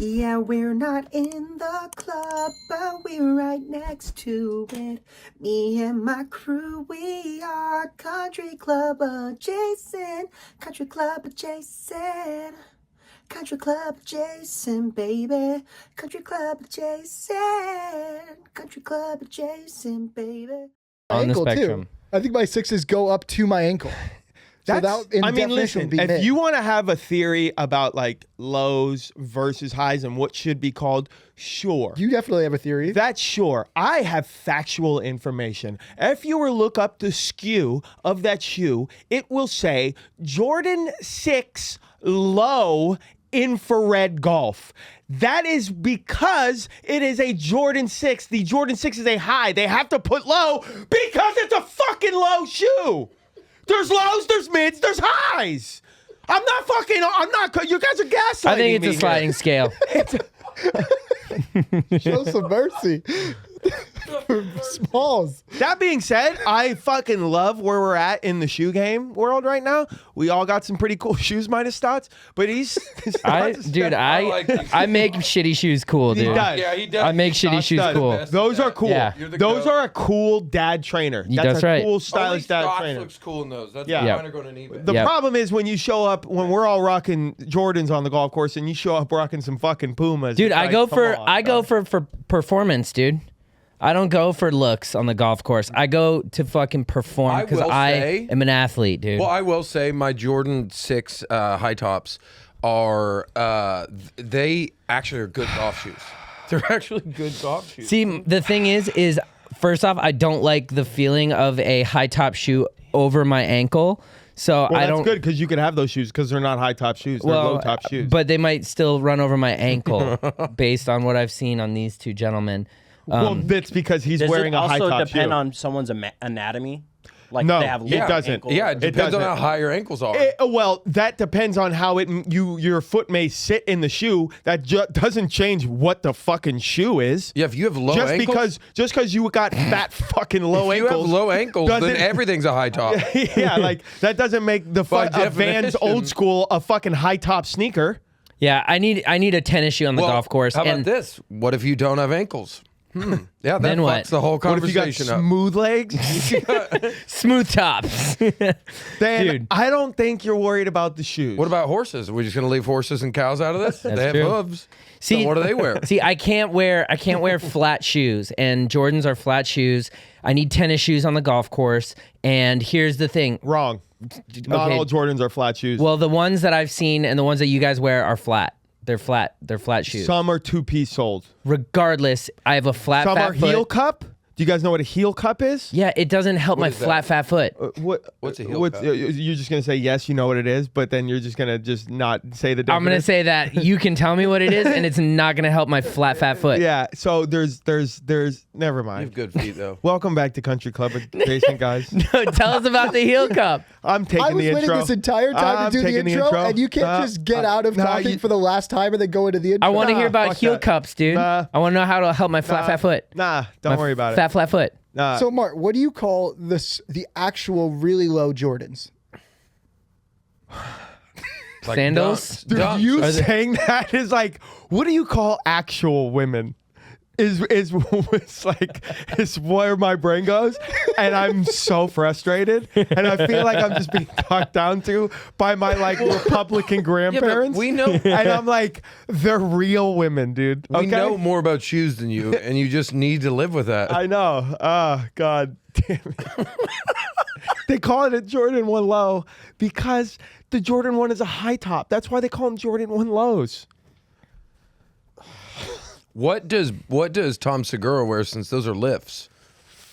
Yeah, we're not in the club, but we're right next to it. Me and my crew, we are country club adjacent. Country club adjacent. Country club adjacent, baby. Country club adjacent. Country club adjacent, baby. On the Ankle spectrum. too. I think my sixes go up to my ankle. So that in definition listen, would be if mid. you want to have a theory about like lows versus highs and what should be called, sure. You definitely have a theory. That's sure. I have factual information. If you were to look up the SKU of that shoe, it will say Jordan 6 low infrared golf. That is because it is a Jordan 6. The Jordan 6 is a high. They have to put low because it's a fucking low shoe. There's lows, there's mids, there's highs. You guys are gaslighting me. I think it's a sliding scale. Show some mercy. Smalls. That being said, I fucking love where we're at in the shoe game world right now. We all got some pretty cool shoes, minus Stotts, but I make shitty shoes cool, dude. He does. Yeah, he does. I make shitty shoes does. cool. Those are cool. Yeah. Those are a cool dad trainer. That's a right. cool stylish dad Scotch trainer. looks cool in those. That's Yeah. yeah. Mine are going to need it. The Yep. problem is when you show up, when we're all rocking Jordans on the golf course, and you show up rocking some fucking Pumas. Dude, it's I like, go come for on, performance, dude. I don't go for looks on the golf course. I go to fucking perform because I am an athlete, dude. Well, I will say my Jordan 6 high tops are, they actually are good golf shoes. They're actually good golf shoes. See, the thing is first off, I don't like the feeling of a high top shoe over my ankle. So Well, I that's don't. good because you can have those shoes because they're not high top shoes. They're low top shoes. But they might still run over my ankle based on what I've seen on these two gentlemen. Well, that's because he's Does wearing it a high top shoe. also depend on someone's anatomy? Like No, they have it long doesn't. ankles? Yeah, it depends on doesn't. how high your ankles are. Well, that depends on how your foot may sit in the shoe. That doesn't change what the fucking shoe is. Yeah, if you have low just ankles. because you got fat fucking low If you ankles. have low ankles, then doesn't- everything's a high top. Yeah, like that doesn't make the By Vans definition. old school a fucking high top sneaker. Yeah, I need a tennis shoe on the Well, golf course. How about and this? What if you don't have ankles? Yeah, that Then fucks what? the whole What if you got conversation up. smooth legs? smooth tops. Then Dude. I don't think you're worried about the shoes. What about horses? Are we just going to leave horses and cows out of this? They have true. hooves. See, So what do they wear? See, I can't wear flat shoes, and Jordans are flat shoes. I need tennis shoes on the golf course. And here's the thing. Wrong. Not Okay. all Jordans are flat shoes. Well, the ones that I've seen and the ones that you guys wear are flat. They're flat. They're flat shoes. Some are two-piece soles. Regardless, I have a flat Some fat are foot. heel cup. Do you guys know what a heel cup is? Yeah, it doesn't help my is that? flat fat foot. What's a heel cup? You're just gonna say yes, you know what it is, but then you're just gonna not say the. I'm gonna definition? say that you can tell me what it is, and it's not gonna help my flat fat foot. Yeah. So there's never You mind. have good feet, though. Welcome back to Country Club Adjacent, guys. Tell us about the heel cup. I'm taking I was the waiting intro. this entire time I'm to do the taking intro, and you can't just get out of talking for the last time and then go into the intro. I want to hear about fuck heel that. cups, dude. Nah. I want to know how to help my flat fat foot. Nah, don't My worry about Fat flat foot. it. Nah. So, Mark, what do you call the actual really low Jordans? Like Sandals? Dude, dunks. you Are they- saying that is like, what do you call actual women? Is where my brain goes, and I'm so frustrated, and I feel like I'm just being talked down to by my like Republican grandparents. we know- and I'm like, they're real women, dude. We Okay? know more about shoes than you, and you just need to live with that. I know. Oh God damn it. They call it a Jordan 1 low because the Jordan 1 is a high top. That's why they call them Jordan 1 lows. What does Tom Segura wear, since those are lifts?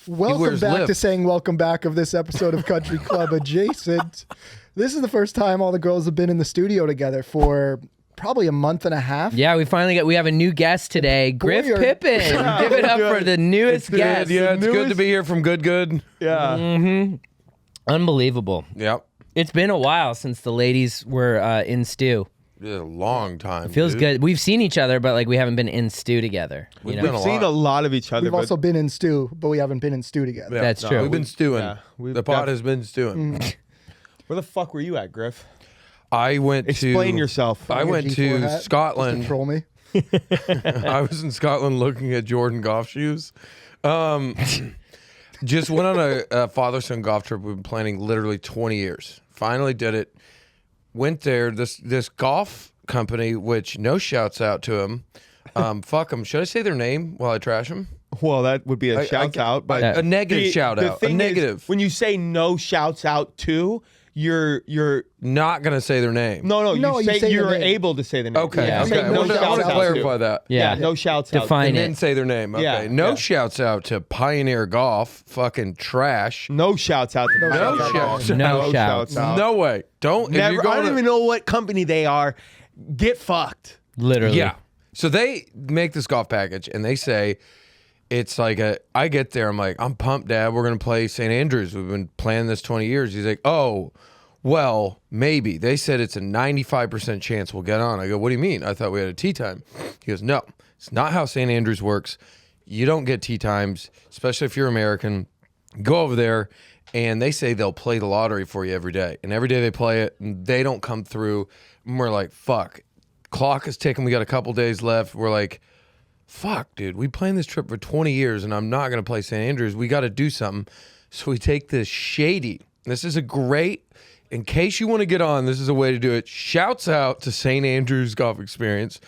Welcome wears back to lifts. saying welcome back of this episode of Country Club Adjacent. This is the first time all the girls have been in the studio together for probably a month and a half. Yeah, we have a new guest today, Griff you're- Pippin. Give it up for the newest guest. Yeah, it's good newest- to be here from Good. Yeah. Unbelievable. Yep. It's been a while since the ladies were in stew. It's a long time. Feels dude. good. We've seen each other, but like we haven't been in stew together. You know? been We've seen a lot of each other. We've but also been in stew, but we haven't been in stew together. Yeah. That's true. We've been stewing. yeah, we've the pot def- has been stewing. where the fuck were you at, Griff? I went to Explain yourself. I Your went G4 to hat, just Scotland. to troll me. I was in Scotland looking at Jordan golf shoes. Just went on a father-son golf trip we've been planning literally 20 years. Finally did it. Went there. This golf company, which no shouts out to them. Fuck them. Should I say their name while I trash them? Well, that would be a shout out, but a negative shout out. A thing is, negative. when you say no shouts out to, you're Not gonna say their name. no. You say the you're name. able to say the name. Okay. Yeah. Okay. I No want to shouts out clarify to. that. Yeah, Yeah. no shouts out. Define And it. then say their name. Okay. Yeah, No yeah. shouts out to Pioneer Golf. Fucking trash. No shouts out. To No Pioneer shouts. Golf. No shouts. out. No way. Don't. if Never. you're I going don't even know what company they are. Get fucked. Literally. Yeah. So they make this golf package and they say it's like I get there, I'm like, I'm pumped, Dad. We're gonna play St. Andrews. We've been playing this 20 years. He's like, oh, well, maybe. They said it's a 95% chance we'll get on. I go, what do you mean? I thought we had a tee time. He goes, no, it's not how St. Andrews works. You don't get tee times, especially if you're American. Go over there and they say they'll play the lottery for you every day. And every day they play it and they don't come through. And we're like, fuck. Clock is ticking. We got a couple days left. We're like, fuck, dude, we planned this trip for 20 years and I'm not going to play St. Andrews. We got to do something. So we take this shady. This is a great, in case you want to get on, this is a way to do it. Shouts out to St. Andrews Golf Experience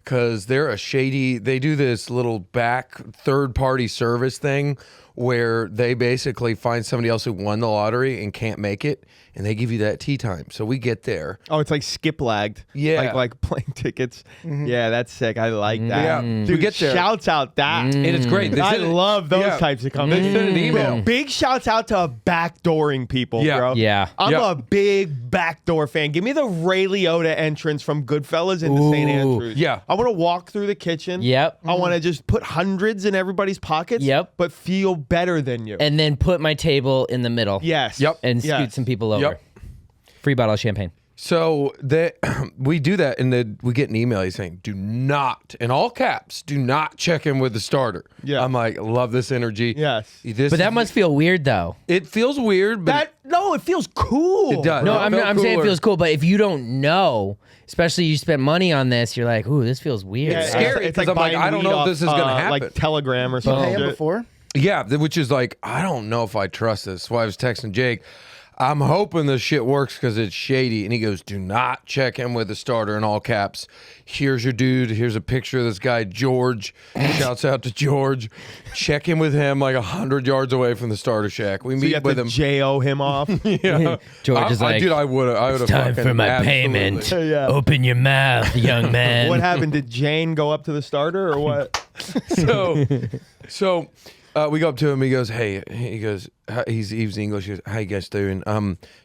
because they're a shady, they do this little back third-party service thing where they basically find somebody else who won the lottery and can't make it, and they give you that tee time. So we get there. Oh, it's like skip lagged. Yeah. Like plane tickets. Yeah, that's sick. I like that. Yeah. Dude, We get there. shouts out that. And it's great. They I send it- love those yeah. types of They companies. send an email. Big shouts out to backdooring people, Yeah. bro. Yeah. I'm Yeah. a big backdoor fan. Give me the Ray Liotta entrance from Goodfellas into St. Ooh. Andrews. Yeah. I want to walk through the kitchen. Yep. I want to just put hundreds in everybody's pockets. Yep. But feel better than you. And then put my table in the middle. yes. Yep. And Yes. scoot some people over. Yep. Free bottle of champagne. So we do that, and then we get an email. He's saying, "Do not, in all caps, do not check in with the starter." Yeah. I'm like, love this energy. Yes. This But that is- must feel weird though. it feels weird, but It feels cool. it does. No, It I'm felt saying it cooler. feels cool, but if you don't know, especially you spent money on this, you're like, ooh, this feels weird. Yeah, scary, It's 'cause like I'm like, buying I don't weed know if off, this is gonna happen. Like Telegram or Pay something. him before. Yeah, which is like, I don't know if I trust this. That's why I was texting Jake. I'm hoping this shit works because it's shady. And he goes, do not check in with the starter in all caps. Here's your dude. Here's a picture of this guy, George. Shouts out to George. Check in with him like 100 yards away from the starter shack. We So you meet have with to him. J.O. him off. Yeah. George is like, dude, I would have. Time for my payment. Yeah. Open your mouth, young man. What happened? Did Jane go up to the starter or what? So we go up to him. He goes, "Hey," he goes, he's English. He goes, "How you guys doing?"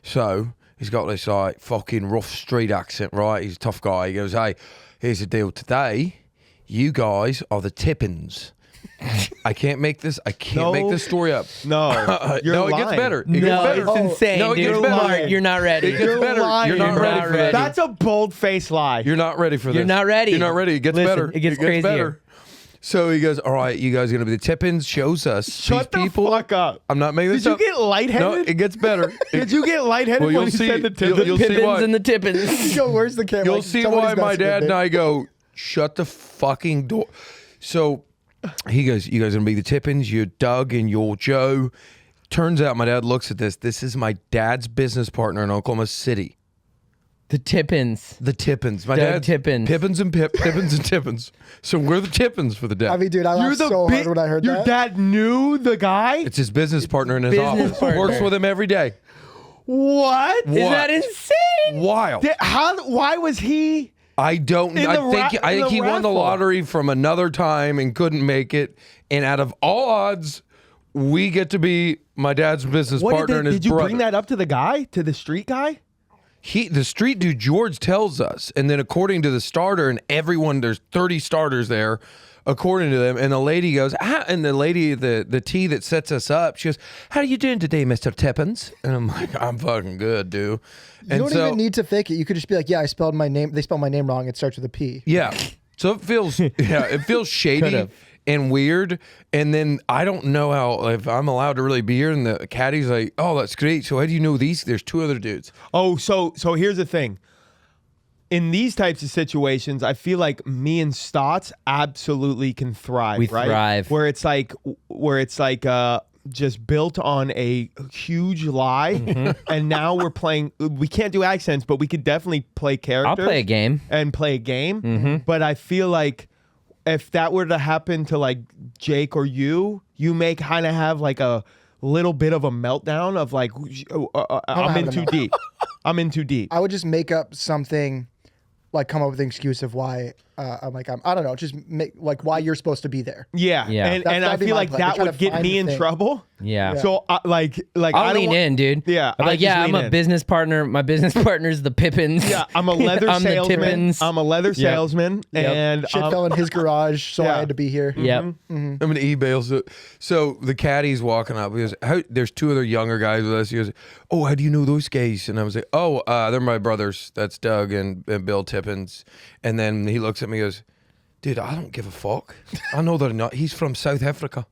So he's got this like fucking rough street accent, right? He's a tough guy. He goes, "Hey, here's the deal. Today, you guys are the Tippins." I can't make this. I can't make this story up. No, you're no, it lying. gets better. It No, gets better. it's insane, No, it dude. gets better. Mark, you're not ready. It gets You're better. lying. You're not You're ready not for ready. this. That's a bold-faced lie. You're not ready for this. You're not ready. You're not ready. It gets Listen, better. it gets crazier. better. So he goes, all right, you guys are going to be the Tippins. Shows us Shut these the people. fuck up. I'm not making this Did you up. get lightheaded? No, it gets better. Did you get lightheaded Well, when you'll you see. said the tip? You'll see Pippins why. and the Tippins. Yo, where's the camera? You'll Like, see somebody's why my messing with dad it. and I go, shut the fucking door. So he goes, you guys are going to be the Tippins. You're Doug and you're Joe. Turns out my dad looks at this. This is my dad's business partner in Oklahoma City. The Tippins. The Tippins. My Doug dad. Tippins. Pippins and Pippins and Tippins. So we're the Tippins for the day. I mean, dude, I You're laughed the so big- hard when I heard Your that. dad knew the guy? It's his business partner in his business office. partner. Works with him every day. What? What? Isn't that insane? Wild. Why was he? I don't. In I the think. ra- I in think the he won the raffle. lottery from another time and couldn't make it. And out of all odds, we get to be my dad's business partner and his did you brother. bring that up to the guy? To the street guy? The street dude George tells us, and then according to the starter and everyone, there's 30 starters there, according to them. And the lady goes, and the lady, the T that sets us up, she goes, "How are you doing today, Mr. Tippins?" And I'm like, "I'm fucking good, dude." You don't even need to fake it. You could just be like, yeah, I spelled my name. They spelled my name wrong. It starts with a P. Yeah. So it feels it feels shady Could've. and weird. And then I don't know how if I'm allowed to really be here. And the caddy's like, "Oh, that's great. So how do you know these? There's two other dudes." Oh, so here's the thing. in these types of situations, I feel like me and Stotts absolutely can thrive. We right? thrive. Where it's like just built on a huge lie, and now we're playing. We can't do accents, but we could definitely play characters. I'll play a game. And play a game. But I feel like if that were to happen to like Jake or you may kind of have like a little bit of a meltdown of like, I'm in too deep. I'm in too deep. I would just make up something, like come up with an excuse of why I don't know, just make like why you're supposed to be there. Yeah. Yeah. And I That'd be feel my like plan. that Try to would get find me the in thing. trouble. Yeah. So like I'll I don't lean want- in, dude. Yeah, I'm I like, just yeah, I'm lean a in. business partner. My business partner's the Pippins. Yeah, I'm a leather I'm salesman. the Tippins. I'm a leather salesman, and Shit fell in his garage, so Yeah. I had to be here. Yep. I'm gonna eBay. So the caddy's walking up. He goes, there's two other younger guys with us. He goes, oh, how do you know those guys? And I was like, oh, they're my brothers. That's Doug and Bill Tippins. And then he looks at me and goes, dude, I don't give a fuck. I know they're not. He's from South Africa.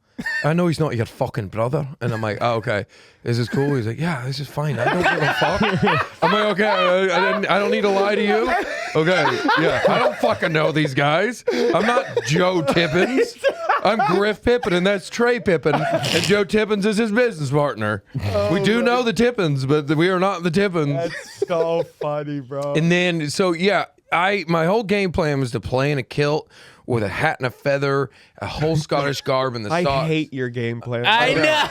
I know he's not your fucking brother. And I'm like, oh, okay. Is this cool? He's like, yeah, this is fine. I don't give a fuck. I'm like, okay, I don't need to lie to you. Okay, yeah. I don't fucking know these guys. I'm not Joe Tippins. I'm Griff Pippin, and that's Trey Pippin. And Joe Tippins is his business partner. We do know the Tippins, but we are not the Tippins. that's so funny, bro. And then, so yeah, my whole game plan was to play in a kilt with a hat and a feather, a whole Scottish garb, and the I socks. hate your game plan. I know.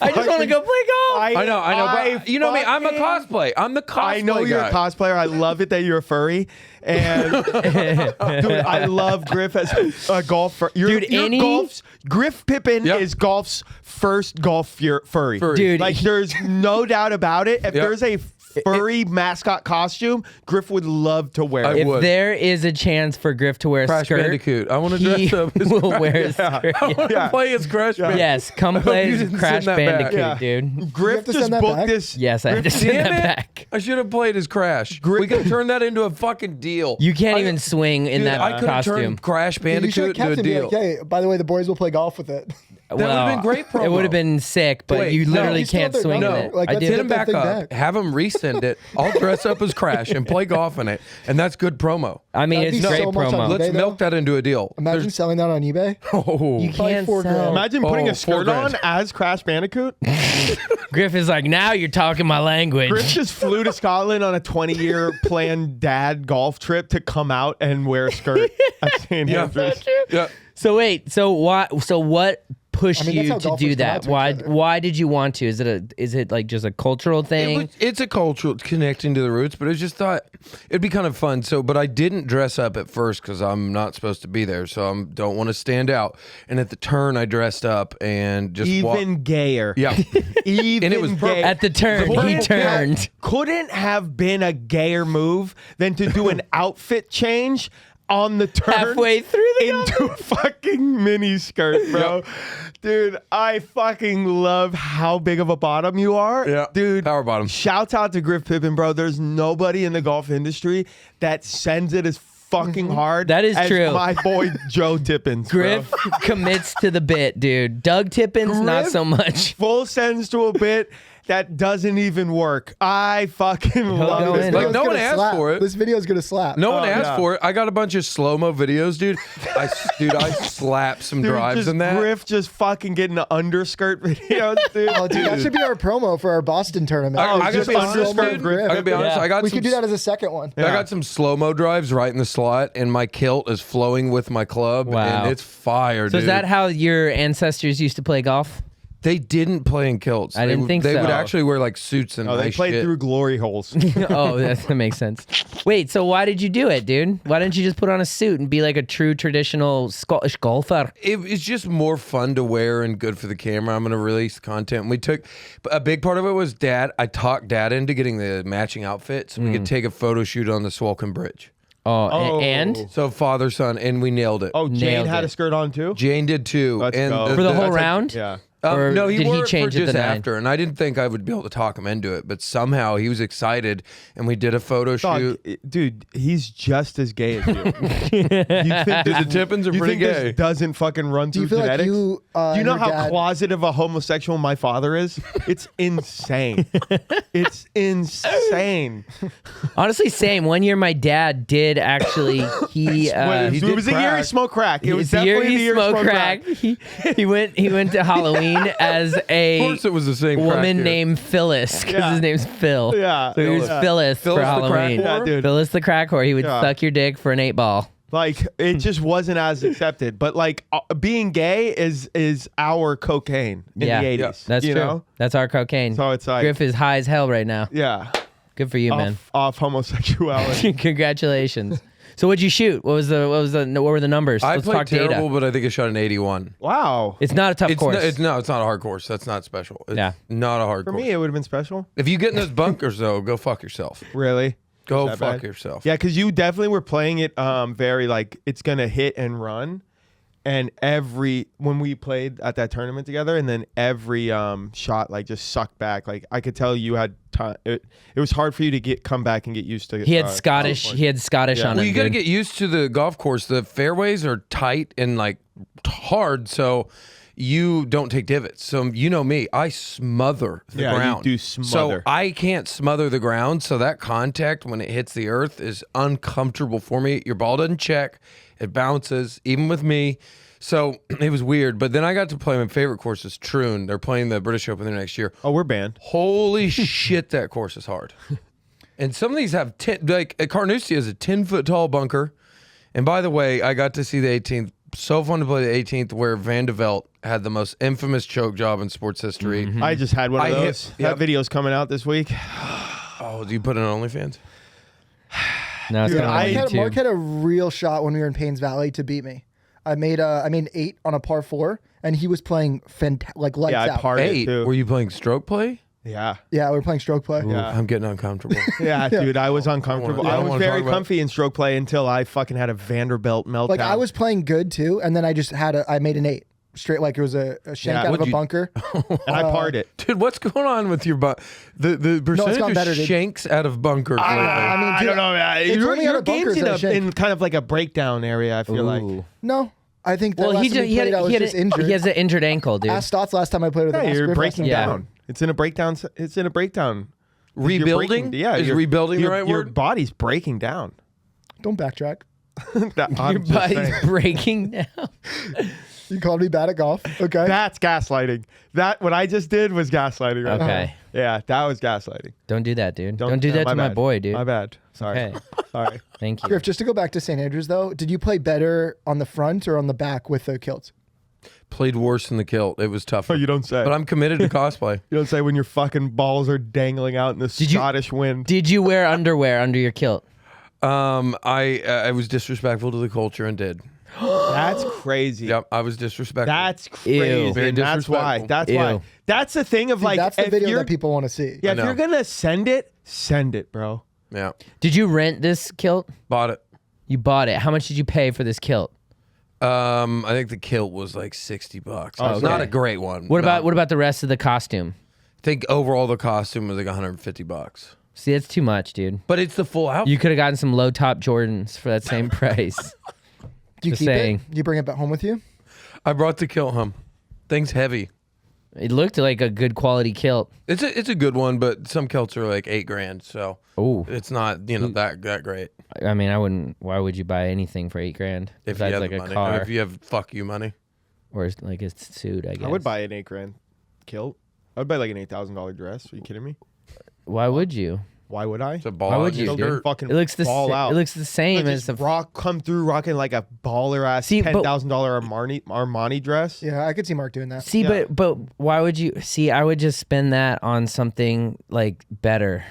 I just want to go play golf. I know. But you know me. I'm a cosplay. I'm the cosplay I know you're guy. a cosplayer. I love it that you're a furry. And dude, I love Griff as a golfer. Griff Pippin Yep. is golf's first furry. Dude, Like there's no doubt about it. If Yep. there's a furry mascot costume, Griff would love to wear I it. If would. there is a chance for Griff to wear a Crash skirt, Bandicoot. I want to he dress up as will wear a skirt. I want to play as Crash Bandicoot. Yes, come play you as didn't Crash send that back. Bandicoot, Yeah. dude. Griff have to just send that booked back? this. Yes, I have to send Damn that it. back. I should have played as Crash. We could turn that into a fucking deal. You can't even swing in Dude, that I could have costume. turned Crash You should have Bandicoot into a kept it and be deal. like, hey, by the way, the boys will play golf with it. would've been great It promo. would have been sick, but Wait, you no. literally You still can't have their swing in number. it. Like, I let's did. Hit him that back thing up. back. Have him resend it. I'll dress up as Crash and play golf in it, and that's good promo. I mean, That'd it's be great so much on promo. eBay. Let's though? milk that into a deal. Imagine selling that on eBay. Oh, You Probably can't $4 grand. sell. Imagine putting Oh, a skirt $4 on grand. as Crash Bandicoot. Griff is like, now you're talking my language. Griff just flew to Scotland on a 20-year planned dad golf trip to come out and wear a skirt at St. Andrews. yeah. So wait, so what pushed I mean, that's you how to golfers do come that? out to Why each other. why did you want to? Is it like just a cultural thing? It's a cultural connecting to the roots, but I just thought it'd be kind of fun. So, but I didn't dress up at first because I'm not supposed to be there, so I don't want to stand out. And at the turn, I dressed up and just Even gayer. Yeah, Even And it was gayer. At the turn, he Couldn't turned. have- Couldn't have been a gayer move than to do an outfit change on the turn Halfway through the into a fucking mini skirt, bro. Dude, I fucking love how big of a bottom you are. Yeah. Dude. Power bottom. Shouts out to Griff Pippin, bro. There's nobody in the golf industry that sends it as fucking hard That is as true. my boy Joe Tippins, bro. Griff commits to the bit, dude. Doug Tippins, not Griff so much. Full sends to a bit that doesn't even work. I fucking love go it. in. Like, Video's no one gonna asked slap. for it. This video's gonna slap. No one asked yeah. for it. I got a bunch of slow-mo videos, dude. I slapped some Dude, drives just in that. Griff just fucking getting the underskirt videos, dude. Oh, dude, that should be our promo for our Boston tournament. I gotta Just be a honest, slow-mo dude. Griff. I gotta be honest. Yeah. I got We some. could do that as a second one. I got some slow-mo drives right in the slot, and my kilt is flowing with my club, Wow. and it's fire, So dude. is that how your ancestors used to play golf? They didn't play in kilts. I didn't think they so. would actually wear like suits and Oh, they nice played shit. through glory holes. Oh, that makes sense. Wait, so why did you do it, dude? Why didn't you just put on a suit and be like a true traditional Scottish golfer? It's just more fun to wear and good for the camera. I'm going to release content. We took a big part of it was Dad. I talked Dad into getting the matching outfit so we could take a photo shoot on the Swalcombe Bridge. Oh, and So father son, and we nailed it. Oh, Jane Nailed had it. a skirt on too? Jane did too. Let's and go. for the whole that's like- round? Yeah. Or No, he did wore he it change for it just to 9? after, and I didn't think I would be able to talk him into it, but somehow he was excited, and we did a photo shoot. Dude, he's just as gay as you. You think The Tippins are you pretty think gay. this doesn't fucking run Do you through feel like genetics? you? Do you and know your how dad- closet of a homosexual my father is? It's insane. It's insane. Honestly, same. One year, my dad did actually. He it did was the year he crack. smoked crack. It was it's the year definitely the he year he smoked smoked crack. He went to Halloween as Of a course, it was the same crack woman dude. named Phyllis because Yeah. his name's Phil. Yeah. So he was Yeah. Phyllis for Phyllis the crack Halloween. whore? Yeah, dude. Phyllis the crack whore. He would Yeah. suck your dick for an 8-ball. Like it just wasn't as accepted. But like being gay is our cocaine in Yeah. the 80s. Yeah. That's you true. know? That's our cocaine. So it's like Griff is high as hell right now. yeah. Good for you, man. Off homosexuality. Congratulations. So what'd you shoot? What were the numbers? I Let's played talk terrible, data. but I think I shot an 81. Wow. It's not a tough It's course. it's not a hard course. That's not special. It's Yeah. not a hard For course. me, it would have been special. If you get in those bunkers, though, go fuck yourself. Really? Go Is that fuck bad? yourself. Yeah, because you definitely were playing it very like it's gonna hit and run, and when we played at that tournament together, and then every shot like just sucked back. Like I could tell you had time. It was hard for you to come back and get used to. he had Scottish. golf He had Scottish Yeah. on Well, him. you got to dude. get used to the golf course. The fairways are tight and like hard, so you don't take divots. So you know me, I smother the Yeah, you ground. do smother. So I can't smother the ground. So that contact when it hits the earth is uncomfortable for me. Your ball doesn't check. It bounces, even with me. So it was weird. But then I got to play my favorite course is Troon. They're playing the British Open the next year. Oh, we're banned. Holy shit, that course is hard. And some of these have like Carnoustie is a 10-foot tall bunker. And by the way, I got to see the 18th. So fun to play the 18th, where Van de Velde had the most infamous choke job in sports history. I just had one of I hit- those. yep. That video's coming out this week. Oh, do you put it on OnlyFans? No, it's Dude, gonna be on YouTube. Mark had a real shot when we were in Paynes Valley to beat me. I made 8 on a par 4, and he was playing like lights Yeah, I out. parred it 8. too. Were you playing stroke play? Yeah. Yeah, we were playing stroke play. Ooh, I'm getting uncomfortable. Yeah, dude, I was uncomfortable. I I don't was wanna very talk about- comfy in stroke play until I fucking had a Vanderbilt meltdown. Like I was playing good too, and then I made an 8 straight, like it was a shank Yeah. out of What'd a you- bunker. and I parred it. Dude, what's going on with your the percentage gone of better, dude. shanks out of bunkers? lately? I mean, I dude, don't know. it's only out Your of bunkers game's that I shake. in kind of like a breakdown area. I feel like. Ooh. No, I think that Well, last he time just we played, I was just injured. He has an injured ankle, dude. Ask Stotts last time I played with him. Yeah, Ask you're Griff last breaking time. Yeah. down. It's in a breakdown. It's in a breakdown. You're Rebuilding? breaking- yeah, Is you're- rebuilding the your- right Your word? body's breaking down. Don't backtrack. I'm Your just body's saying. breaking down. You called me bad at golf. Okay. That's gaslighting. That what I just did was gaslighting. Right Okay. now. Yeah, that was gaslighting. Don't do that, dude. Don't do that to my bad. boy, dude. My bad. Sorry. Okay. Sorry. Thank you. Griff, just to go back to St. Andrews though, did you play better on the front or on the back with the kilts? Played worse in the kilt. It was tougher. Oh, you don't say. But I'm committed to cosplay. You don't say when your fucking balls are dangling out in the Did you- Scottish wind. Did you wear underwear under your kilt? I was disrespectful to the culture and did. That's crazy. Yep, I was disrespectful. That's crazy. Ew. Very And that's why. disrespectful. That's Ew. why. That's the thing of See, like that's the if video you're that people want to see. yeah, I if know. you're gonna send it, bro. yeah. Did you rent this kilt? Bought it. You bought it. How much did you pay for this kilt? I think the kilt was like $60. Oh, It's not okay. a great one. What but about the rest of the costume? I think overall the costume was like $150. See, it's too much, dude. But it's the full outfit. You could have gotten some low top Jordans for that same price. Do you Just keep saying. it? Do you bring it back home with you? I brought the kilt home. Thing's heavy. It looked like a good quality kilt. It's a good one, but some kilts are like $8,000, so Oh, it's not that great. I mean, I wouldn't. Why would you buy anything for $8,000? If you Besides have like the a money, car or if you have fuck you money. or like a suit, I guess. I would buy an $8,000 kilt. I would buy like an $8,000 dress. Are you kidding me? Why would you? Why would I? It's a ball. Why would on you, your dude? skirt. Fucking It looks the ball out. It looks the same as Just the. come through rocking like a baller ass See, but- $10,000 Armani dress. Yeah, I could see Mark doing that. See, Yeah. but why would you? See, I would just spend that on something like better.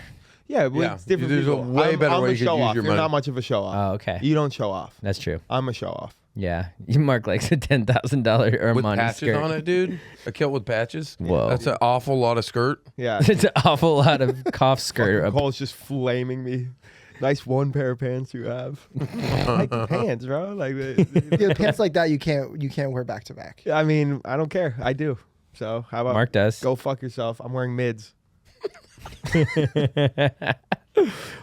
Yeah, well, Yeah. it's different. There's a people. way better I'm way a you could show use off. your You're money. not much of a show off. Oh, okay. You don't show off. That's true. I'm a show off. Yeah, you Mark likes a $10,000 With Armani patches skirt. on it, dude. A kilt with patches. Whoa. That's an awful lot of skirt. Yeah. It's an awful lot of cough skirt. Cole's just flaming me. Nice one pair of pants you have. I like the pants, bro. Like, Yeah, pants like that you can't wear back to back. I mean, I don't care. I do. So how about Mark does. Go fuck yourself. I'm wearing mids.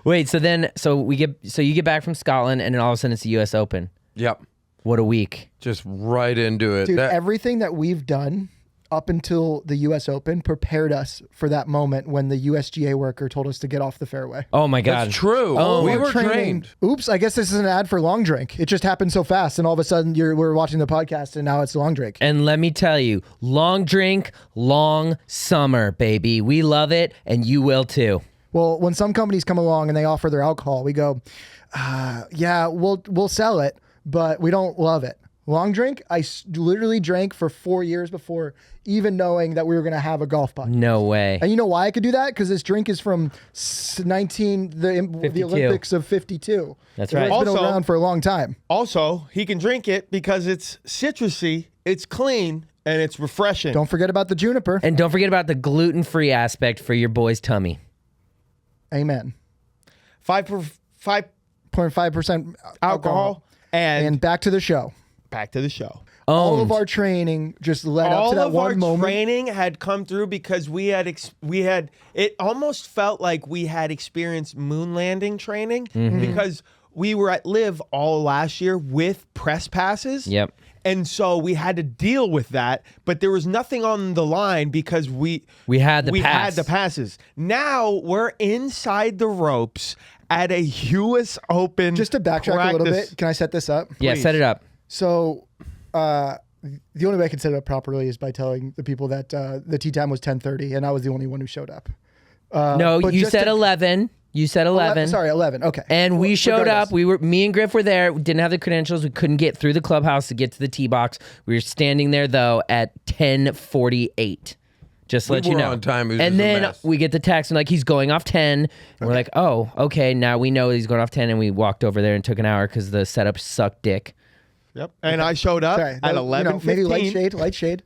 Wait, so you get back from Scotland, and then all of a sudden it's the U.S. Open. Yep. What a week! Just right into it. Dude, everything that we've done up until the U.S. Open prepared us for that moment when the USGA worker told us to get off the fairway. Oh my God, That's true. Oh, we Our were training- trained. Oops, I guess this is an ad for Long Drink. It just happened so fast, and all of a sudden we're watching the podcast, and now it's Long Drink. And let me tell you, long drink, long summer, baby. We love it, and you will too. Well, when some companies come along and they offer their alcohol, we go, yeah, we'll sell it, but we don't love it. Long Drink, literally drank for 4 years before even knowing that we were going to have a golf puck. No way. And you know why I could do that? Because this drink is from the Olympics of 52. That's So right. It's been Also- around for a long time. Also, he can drink it because it's citrusy, it's clean, and it's refreshing. Don't forget about the juniper. And don't forget about the gluten-free aspect for your boy's tummy. Amen. 5.5% 0.5% alcohol. And back to the show. back to the show. All Owned. of our training just led up All to that of our one moment. training had come through because we had it almost felt like we had experienced moon landing training because we were at Live all last year with press passes. Yep. And so we had to deal with that, but there was nothing on the line because we had the had pass. the passes. Now we're inside the ropes at a U.S. Open. Just to backtrack a little practice. bit, can I set this up? Yeah, Please. set it up. So, the only way I can set it up properly is by telling the people that the tee time was 10:30, and I was the only one who showed up. No, but you just said to- 11. You said 11. Sorry, 11. Okay. And we Well, showed up. regardless. Me and Griff were there. We didn't have the credentials. We couldn't get through the clubhouse to get to the tee box. We were standing there though at 10:48. Just to We let you were know. on time. It was And just a then mess. we get the text and like he's going off 10. And we're like, oh, okay. Now we know he's going off 10. And we walked over there and took an hour because the setup sucked dick. Yep. And I showed up Sorry, at that- 11:15. maybe light shade.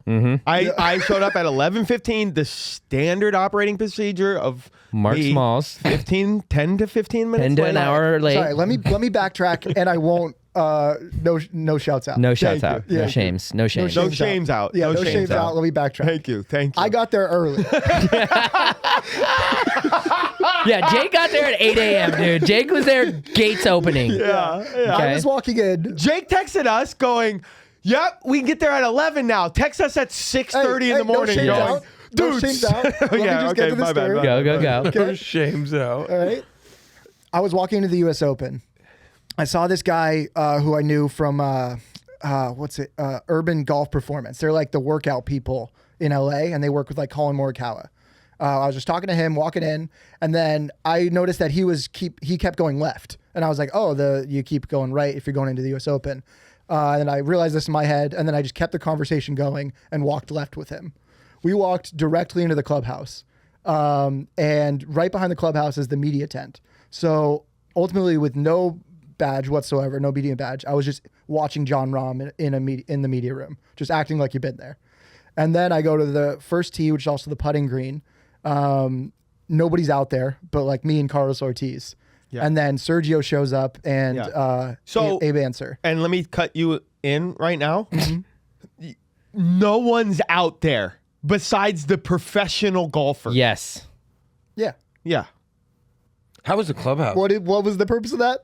I showed up at 11:15. The standard operating procedure of Mark me, Smalls. 10 to 15 minutes 10 to late. an hour late. Sorry, let me backtrack, and I won't. No shouts out. No shouts you. out. Yeah. No shames. No shames. No shames out. Yeah, No no shames shames out. Let me backtrack. Thank you. I got there early. Yeah, Jake got there at 8 a.m., dude. Jake was there, gates opening. Yeah. Okay. I was walking in. Jake texted us going, "Yep, we can get there at 11 now." Text us at 6:30 in the morning. No shames going, out. No "Dudes." shames out. Let me Yeah, just okay, get to the my bad, story. my Go, go, go. No shames out. All right. I was walking into the U.S. Open. I saw this guy who I knew from Urban Golf Performance. They're like the workout people in LA, and they work with like Colin Morikawa. I was just talking to him, walking in, and then I noticed that he kept going left, and I was like, "Oh, you keep going right if you're going into the U.S. Open." And then I realized this in my head, and then I just kept the conversation going and walked left with him. We walked directly into the clubhouse, and right behind the clubhouse is the media tent. So ultimately, with no badge whatsoever, no media badge, I was just watching John Rahm in the media room, just acting like you've been there. And then I go to the first tee, which is also the putting green. Nobody's out there, but like me and Carlos Ortiz. Yeah. And then Sergio shows up and So- Abe Answer. And let me cut you in right now. Mm-hmm. No one's out there besides the professional golfer. Yes. Yeah. Yeah. How was the clubhouse? What was the purpose of that?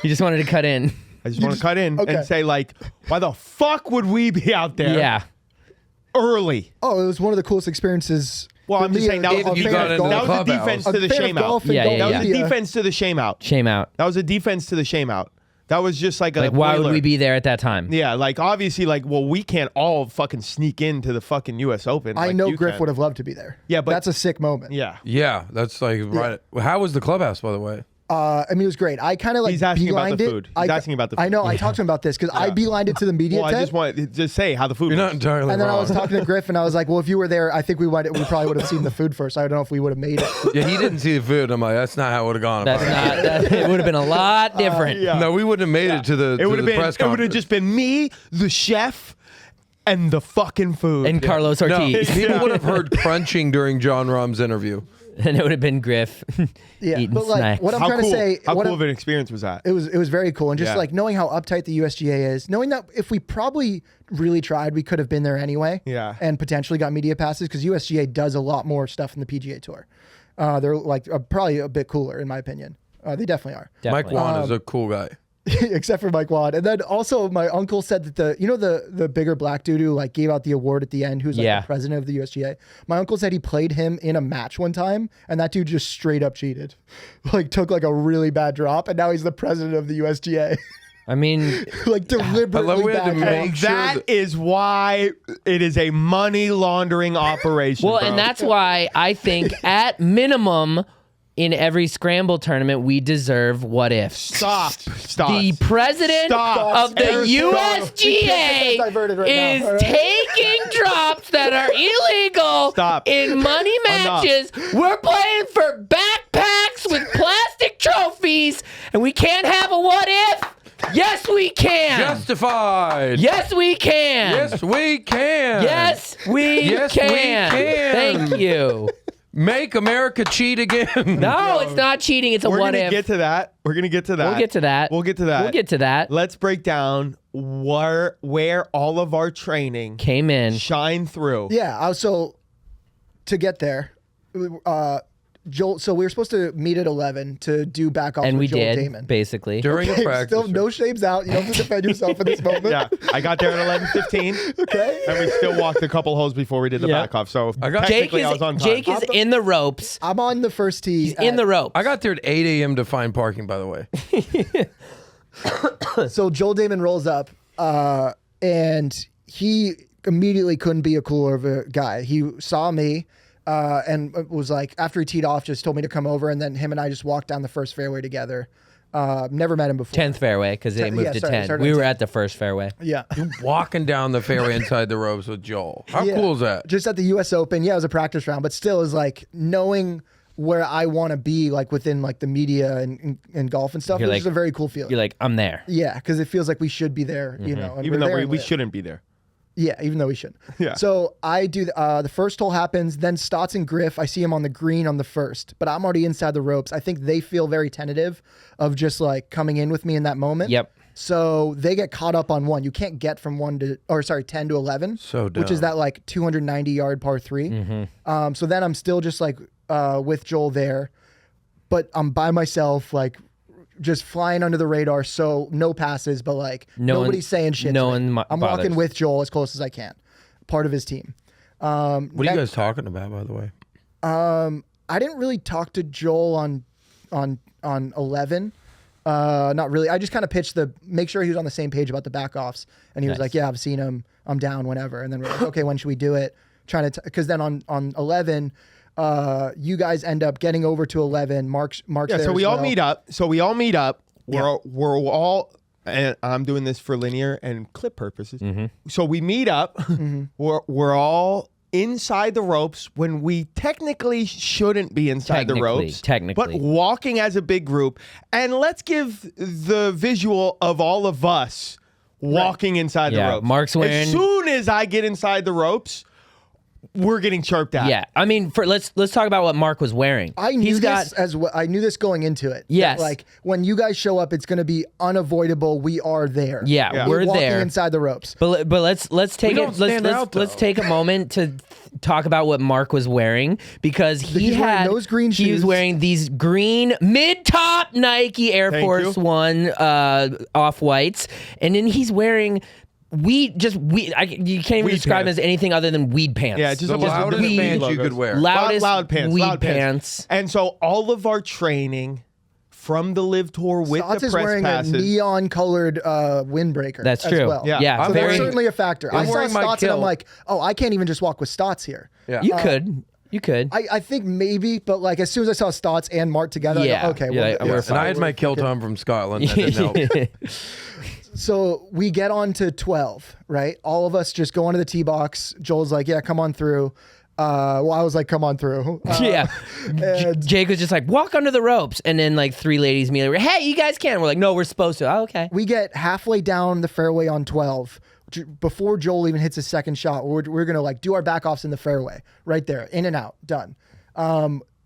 You just wanted to cut in. I just want to cut in okay. and say, like, why the fuck would we be out there Yeah. early? Oh, it was one of the coolest experiences. Well, for I'm just me, saying that a was, you fan got of into the golf. that was a clubhouse. defense A to the fan of shame out. golf and Yeah, golf yeah, That was a media. defense to the shame out. Shame out. That was a defense to the shame out. That was just like a Like, why would boiler. we be there at that time? Yeah, like obviously, like, well, we can't all fucking sneak into the fucking U.S. Open. I like know you Griff can. would have loved to be there. Yeah, but- that's a sick moment. Yeah. Yeah, that's like right. How was the clubhouse, by the way? I mean, it was great. I kind of like He's asking about the beelined it. food. He's asking about the I food. know. I talked to him about this because I beelined it to the media Well, I tent. just want to just say how the food You're was. not entirely And then wrong. I was talking to Griff, and I was like, "Well, if you were there, I think we probably would have seen the food first. I don't know if we would have made it." Yeah, he didn't see the food. I'm like, that's not how it would have gone. That's not. It would have been a lot different. yeah. No, we wouldn't have made it to the. It would have been. press It would have conference. just been me, the chef, and the fucking food. And Carlos No, Ortiz. people would have heard crunching during John Rahm's interview. And it would have been Griff Yeah, eating but like snacks. what I'm How trying cool? to say, How what cool I'm- of an experience was that? it was very cool, and just Yeah. like knowing how uptight the USGA is, knowing that if we probably really tried, we could have been there anyway. Yeah. and potentially got media passes because USGA does a lot more stuff than the PGA Tour. They're like probably a bit cooler in my opinion. They definitely are. Mike Definitely. Wan is a cool guy. Except for Mike Wad. And then also my uncle said that the bigger black dude who like gave out the award at the end, who's like Yeah. the president of the USGA. My uncle said he played him in a match one time and that dude just straight up cheated. Like took like a really bad drop and now he's the president of the USGA. I mean, Like deliberately we had to bad make drop. sure That is why it is a money laundering operation. well, bro. and that's why I think at minimum in every scramble tournament we deserve what if. Stop. The president Stop. of the Eric, we can't get USGA diverted right now, is all right? taking drops that are illegal Stop. in money Enough. matches. We're playing for backpacks with plastic trophies, and we can't have a what if? Yes, we can. Justified. Yes, we can. Yes, we can. Yes, we Yes, we can. can. Thank you. Make America cheat again. No, it's not cheating. It's a We're what gonna if. get to that. We're gonna get to that. We'll get to that. We'll get to that. We'll get to that. Let's break down where all of our training Came in. shine through. Yeah, so to get there, Joel. So we were supposed to meet at 11 to do back off And we with Joel did, Damon. basically. During a practice. Still no shames out. You don't have to defend yourself in this moment. Yeah, I got there at 11:15. Okay. And we still walked a couple holes before we did the Yeah. back off. So I got- Jake technically I was on time. is in the ropes. I'm on the first tee. He's in the ropes. I got there at 8 a.m. to find parking, by the way. So Joel Damon rolls up, and he immediately couldn't be a cooler of a guy. He saw me, and was like, after he teed off, just told me to come over, and then him and I just walked down the first fairway together. Never met him before. 10th fairway because they moved yeah, to sorry, 10. started We at were 10. at the first fairway. Yeah. Walking down the fairway inside the ropes with Joel. How Yeah. cool is that? Just at the U.S. Open, yeah, it was a practice round, but still, is like knowing where I want to be, like within like the media and golf and stuff. You're Which like- is a very cool feeling. You're like, I'm there. Yeah, because it feels like we should be there, you know. And Even we're though there we, and we live. shouldn't be there. Yeah, even though we should. Yeah. So I do the first hole happens, then Stotts and Griff. I see him on the green on the first, but I'm already inside the ropes. I think they feel very tentative of just like coming in with me in that moment. Yep. So they get caught up on one. You can't get from 10 to 11. So which is dumb. that like 290 yard par 3. Mm-hmm. So then I'm still just like with Joel there, but I'm by myself, like just flying under the radar. So no passes, but like No one- nobody's saying shit. no to me. one I'm bothers. walking with Joel as close as I can, part of his team. What are you guys talking about, by the way? I didn't really talk to Joel on 11. Not really. I just kind of pitched make sure he was on the same page about the back offs, and he was Nice. like, "Yeah, I've seen him. I'm down whenever." And then we're like, "Okay, when should we do it?" Trying to because then on 11, you guys end up getting over to 11. Mark's Yeah, there. so we as all well. meet up. Yeah. We're all, and I'm doing this for linear and clip purposes. Mm-hmm. So we meet up. We're all inside the ropes when we technically shouldn't be inside the ropes. Technically. But walking as a big group. And let's give the visual of all of us walking inside the Yeah, ropes. Mark's wearing- As soon as I get inside the ropes, we're getting chirped at. Yeah. I mean, let's talk about what Mark was wearing. I knew I knew this going into it. Yes. That, like when you guys show up, it's going to be unavoidable. We are there. Yeah, we're walking there. inside the ropes. But let's take don't stand out, let's though. take a moment to talk about what Mark was wearing because He's wearing those green he was shoes. wearing these green mid-top Nike Air Thank Force you. One off-whites, and then he's wearing you can't even Weed describe pants. them as anything other than weed pants. Yeah, just The a bunch of loudest weed pants you logos. could wear. loudest loud pants, weed loud pants. And so all of our training from the Live Tour with Stotts the is press wearing passes. a neon colored windbreaker. That's as true. Well. Yeah, So very- that's certainly a factor. I I'm saw wearing my Stotts and I'm kilt. like, oh, I can't even just walk with Stotts here. Yeah. You could. I think maybe, but like as soon as I saw Stotts and Mark together, I Yeah. go, okay, Yeah, well, we're And I had my kilt on from Scotland. That didn't help. So we get on to 12, right? All of us just go onto the tee box. Joel's like, yeah, come on through. Well, I was like, come on through. Yeah. and- Jake was just like, walk under the ropes. And then like three ladies immediately were, hey, you guys can. We're like, no, we're supposed to. Oh, okay. We get halfway down the fairway on 12 before Joel even hits his second shot. We're going to like do our back offs in the fairway right there, in and out, done.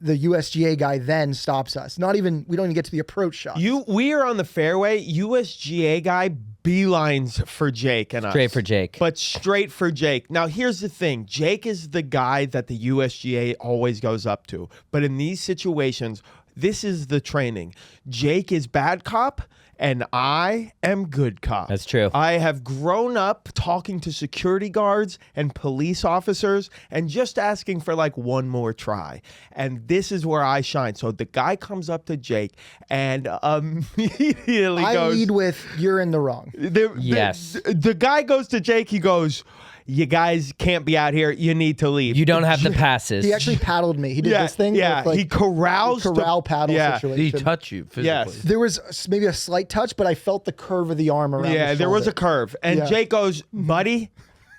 the USGA guy then stops us. We don't even get to the approach shot. We are on the fairway. USGA guy beelines for Jake and us. Straight for Jake. But straight for Jake. Now, here's the thing. Jake is the guy that the USGA always goes up to. But in these situations, this is the training. Jake is bad cop, and I am good cop. That's true. I have grown up talking to security guards and police officers and just asking for like one more try. And this is where I shine. So the guy comes up to Jake and immediately I goes... lead with, you're in the wrong. Yes. The guy goes to Jake. He goes, you guys can't be out here. You need to leave. You don't have the passes. He actually paddled me. He did this thing. Yeah, with, like, he corrals the corral paddle Did situation. he touch you physically? Yes. There was maybe a slight touch, but I felt the curve of the arm around. Yeah, the there was a shoulder. curve. And Yeah. Jake goes, buddy,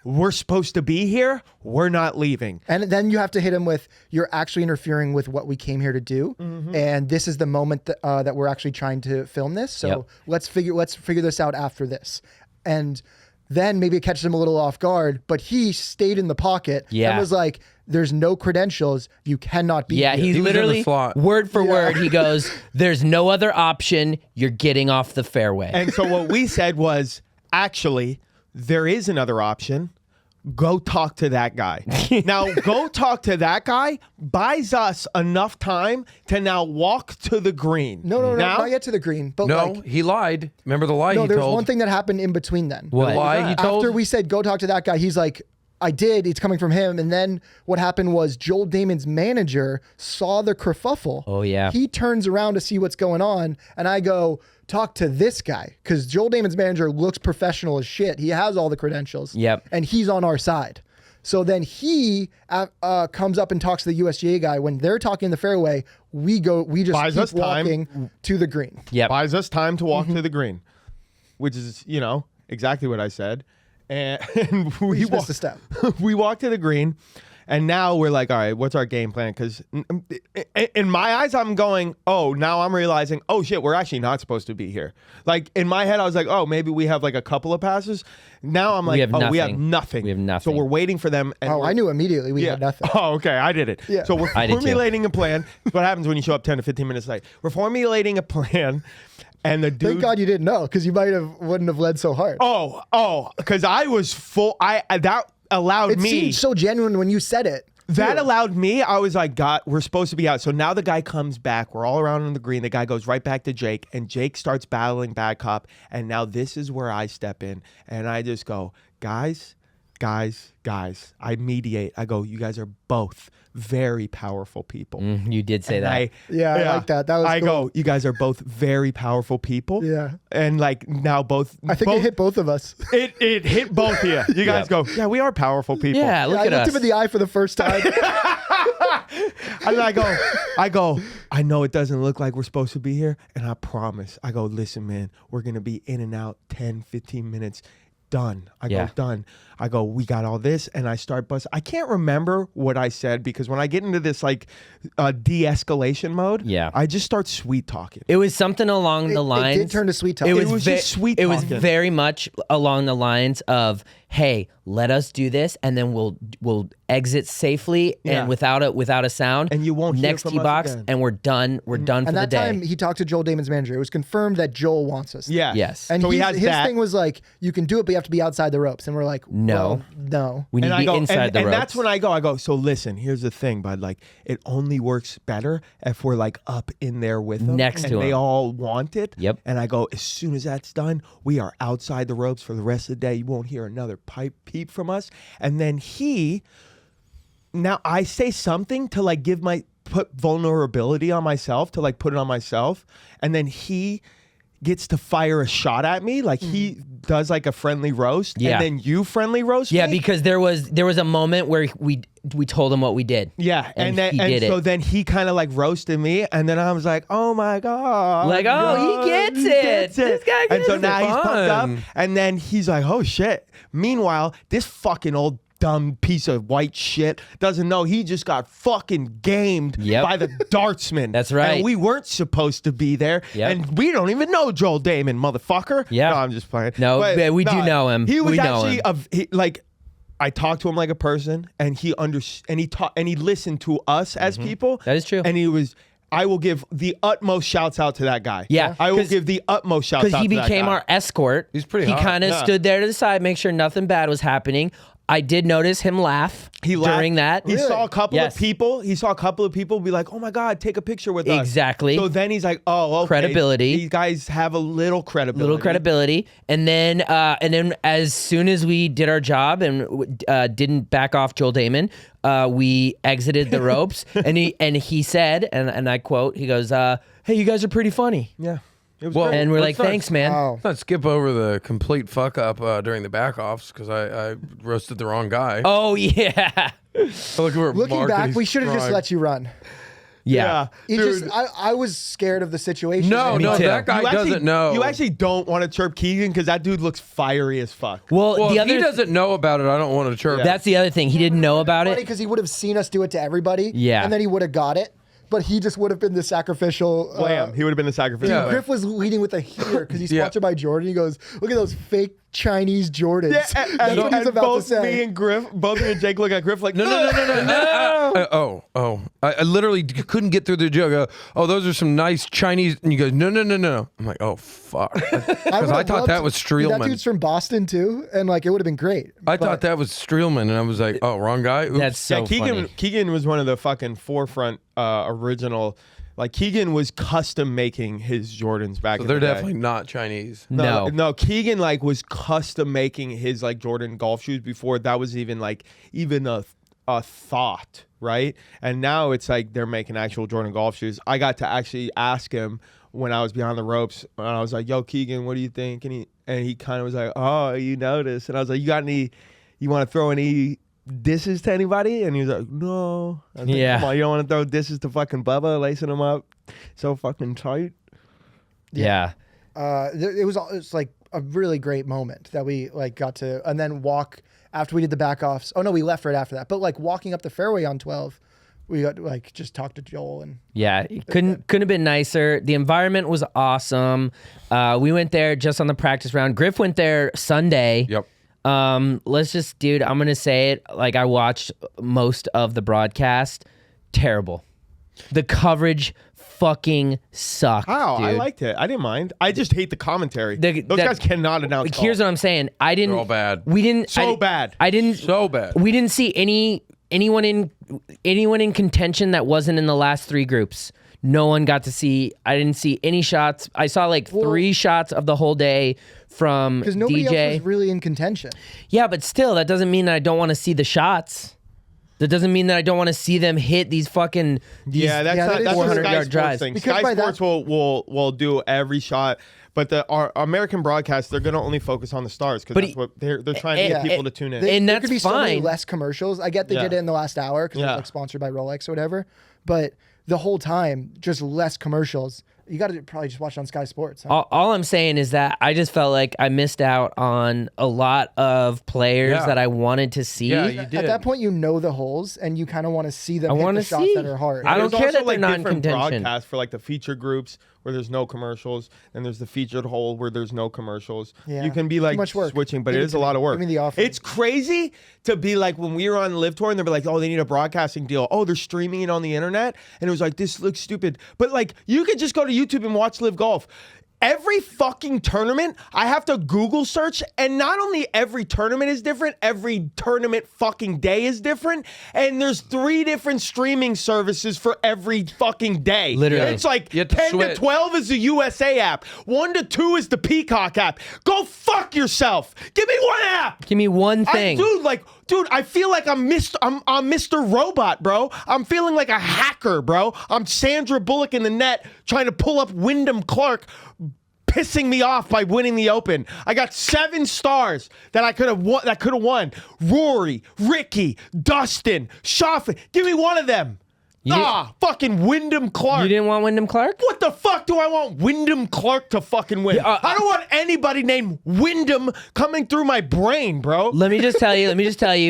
we're supposed to be here. We're not leaving. And then you have to hit him with, you're actually interfering with what we came here to do, and this is the moment that we're actually trying to film this. So Yep. let's figure this out after this, and then maybe it catches him a little off guard. But he stayed in the pocket Yeah. and was like, "There's no credentials. You cannot be." Yeah, here. he He was in the literally, slot. word for word, he goes, there's no other option. You're getting off the fairway. And so what we said was, actually, there is another option. Go talk to that guy. Now, go talk to that guy buys us enough time to now walk to the green. No, Now, not yet to the green. But No, like, he lied. Remember the lie no, he there's told? one thing that happened in between then. What? The lie he told? After we said go talk to that guy, he's like, I did. It's coming from him. And then what happened was Joel Damon's manager saw the kerfuffle. Oh, yeah. He turns around to see what's going on, and I go talk to this guy because Joel Damon's manager looks professional as shit. He has all the credentials. Yep. And he's on our side. So then he comes up and talks to the USGA guy. When they're talking in the fairway, we just Buys us keep time. walking to the green. Yep. buys us time to walk to the green, which is, exactly what I said. And we just missed a step. we walked to the green, and now we're like, all right, what's our game plan? Because in my eyes, I'm going, oh, now I'm realizing, oh shit, we're actually not supposed to be here. Like in my head, I was like, oh, maybe we have like a couple of passes. Now I'm like, have oh, we have nothing. nothing. We have nothing. So we're waiting for them. And Oh, we're- I knew immediately we had nothing. Oh, okay. I did it. Yeah. So we're I did too. formulating a plan. It's what happens when you show up 10 to 15 minutes late. We're formulating a plan, and the dude. Thank God you didn't know because you wouldn't have led so hard. Oh, because I was full. That allowed It me. seemed so genuine when you said it. That too. allowed me. I was like, God, we're supposed to be out. So now the guy comes back. We're all around on the green. The guy goes right back to Jake, and Jake starts battling bad cop. And now this is where I step in, and I just go, guys. I mediate. I go, you guys are both very powerful people. You did say And that. Yeah, I like that. That was I cool. go, you guys are both very powerful people. Yeah. And like now both. I think it hit both of us. It hit both of you. You guys go, yeah, we are powerful people. Yeah, look I at looked us. him in the eye for the first time. And I go, I know it doesn't look like we're supposed to be here. And I promise, I go, listen, man, we're going to be in and out 10, 15 minutes. Done. I Yeah. go, done. I go, we got all this. And I start busting. I can't remember what I said because when I get into this like de-escalation mode, Yeah. I just start sweet talking. It was something along the lines. It did turn to sweet talk. It was, was just sweet It was talking. very much along the lines of, "Hey, let us do this, and then we'll exit safely Yeah. and without a sound, And you won't hear next from tee us box, again." and we're done. We're done for And the that day." time he talked to Joel Damon's manager. It was confirmed that Joel wants us. Yeah. Yes. And so he his has that. thing was like, you can do it, but you have to be outside the ropes. And we're like, No. well, no. we need And to I be go, inside the and ropes. that's when I go, so listen, here's the thing, bud. Like, it only works better if we're like up in there with them. Next and to they him. all want it. Yep. And I go, as soon as that's done, we are outside the ropes for the rest of the day. You won't hear another peep from us. And then now I say something to like put vulnerability on myself, to like put it on myself. And then he gets to fire a shot at me. Like he does like a friendly roast. Yeah. And then you friendly roast yeah, me. because there was a moment where we told him what we did. Yeah, And then he did so it. then he kind of like roasted me, and then I was like, "Oh my god!" Like, oh, he gets it. This guy And so gets now it. he's pumped up, Fun. and then he's like, "Oh shit!" Meanwhile, this fucking old dumb piece of white shit doesn't know he just got fucking gamed Yep. by the dartsman. That's right. And we weren't supposed to be there, Yep. and we don't even know Joel Damon, motherfucker. Yeah. No, I'm just playing. No, But, we do know him. He was We know actually him. I talked to him like a person, and he listened to us as people. That is true. And I will give the utmost shouts out to that guy. Yeah, I will give the utmost shouts out to that guy. Because he became our escort. He's pretty He hot. kind of Yeah. stood there to the side, make sure nothing bad was happening. I did notice him laugh during that. He saw a couple Yes. of people. He saw a couple of people be like, "Oh my God, take a picture with us." Exactly. So then he's like, "Oh, okay. Credibility. These guys have a little credibility. And then as soon as we did our job and didn't back off Joel Damon, we exited the ropes. and he said, and I quote, he goes, "Hey, you guys are pretty funny." Yeah. It was Well, great. And we're like, Let's not- "Thanks, man." Oh. Let's not skip over the complete fuck up during the back offs because I roasted the wrong guy. Oh yeah, Looking back, we should have just let you run. yeah. He Dude. just, I was scared of the situation. No, Me no, too. that guy doesn't know. You actually don't want to chirp Keegan because that dude looks fiery as fuck. Well, Well, the if other he doesn't know about it, I don't want to chirp. that's the other thing. He didn't know about it. because he would have seen us do it to everybody. Yeah. And then he would have got it. But he just would have been the sacrificial. Lamb. He would have been the sacrificial. Yeah. lamb. Griff was leading with a heater because he's Yeah. sponsored by Jordan. He goes, "Look at those fake Chinese Jordans." Yeah, That's what he's about to both say. me and Griff, both me and Jake look at Griff like, No. I literally couldn't get through the joke. Oh, those are some nice Chinese. And you go, no. I'm like, oh, fuck. Because I thought that was That Streelman. dude's from Boston too, and like it would have been great. I thought that was Streelman, and I was like, oh, wrong guy. Oops. That's so funny. Keegan was one of the fucking forefront original. Like Keegan was custom making his Jordans back. So in they're the day. definitely not Chinese. No. Keegan like was custom making his like Jordan golf shoes before that was even a thought, right? And now it's like they're making actual Jordan golf shoes. I got to actually ask him when I was behind the ropes, and I was like, "Yo, Keegan, what do you think?" And he kind of was like, "Oh, you noticed?" And I was like, "You want to throw any disses to anybody?" And he was like, "No." I was like, Yeah. "Come on, you don't want to throw disses to fucking Bubba, lacing him up so fucking tight." Yeah. It was like a really great moment that we like got to, and then walk after we did the back offs. Oh no, we left right after that. But like walking up the fairway on 12, we got to like just talk to Joel and Yeah, it couldn't have been nicer. The environment was awesome. We went there just on the practice round. Griff went there Sunday. Yep. Let's just, dude, I'm gonna say it. Like I watched most of the broadcast. Terrible. The coverage fucking sucked. Wow, I dude. liked it. I didn't mind. I just hate the commentary. The- Those that- guys cannot announce. Here's what I'm saying. I didn't. They're all bad. We didn't. So I, bad. I didn't. So bad. We didn't see anyone in contention that wasn't in the last three groups. No one got to see. I didn't see any shots. I saw like 3 shots of the whole day from because nobody DJ. else was really in contention. Yeah, but still, that doesn't mean that I don't want to see the shots. That doesn't mean that I don't want to see them hit these fucking. Yeah, that's Yeah, not, that is that's a 400 Sky yard Sports drives. thing. Because Sky by that- Sports will do every shot, but our American broadcast they're gonna only focus on the stars because But that's what they're trying to get people to tune in. And there that's could be so many fine. less commercials. I get they Yeah. did it in the last hour because it Yeah. was like sponsored by Rolex or whatever, but the whole time just less commercials. You got to probably just watch it on Sky Sports. Huh? All I'm saying is that I just felt like I missed out on a lot of players Yeah. that I wanted to see. Yeah, you did. At that point, you know the holes and you kind of want to see them I hit wanna the shots see. that are hard. I don't There's care also that they're like not in different contention. broadcasts for like the feature groups where there's no commercials, and there's the featured hole where there's no commercials. Yeah. You can be Too like much work. switching, but Give it it is to a lot me. of work. Give me the offer. It's crazy to be like when we were on Live Tour and they'd be like, oh, they need a broadcasting deal. Oh, they're streaming it on the internet, and it was like this looks stupid, but like you could just go to YouTube and watch Live Golf. Every fucking tournament, I have to Google search, and not only every tournament is different, every tournament fucking day is different, and there's 3 different streaming services for every fucking day. Literally. It's like You have to 10 to switch. 12 is the USA app, 1 to 2 is the Peacock app. Go fuck yourself. Give me one app. Give me one thing. Dude, I feel like I'm Mr. Robot, bro. I'm feeling like a hacker, bro. I'm Sandra Bullock in the net trying to pull up Wyndham Clark, pissing me off by winning the Open. I got 7 stars that I could have won. Rory, Ricky, Dustin, Schaffen. Give me one of them. Fucking Wyndham Clark. You didn't want Wyndham Clark? What the fuck do I want Wyndham Clark to fucking win? I don't want anybody named Wyndham coming through my brain, bro. Let me just tell you.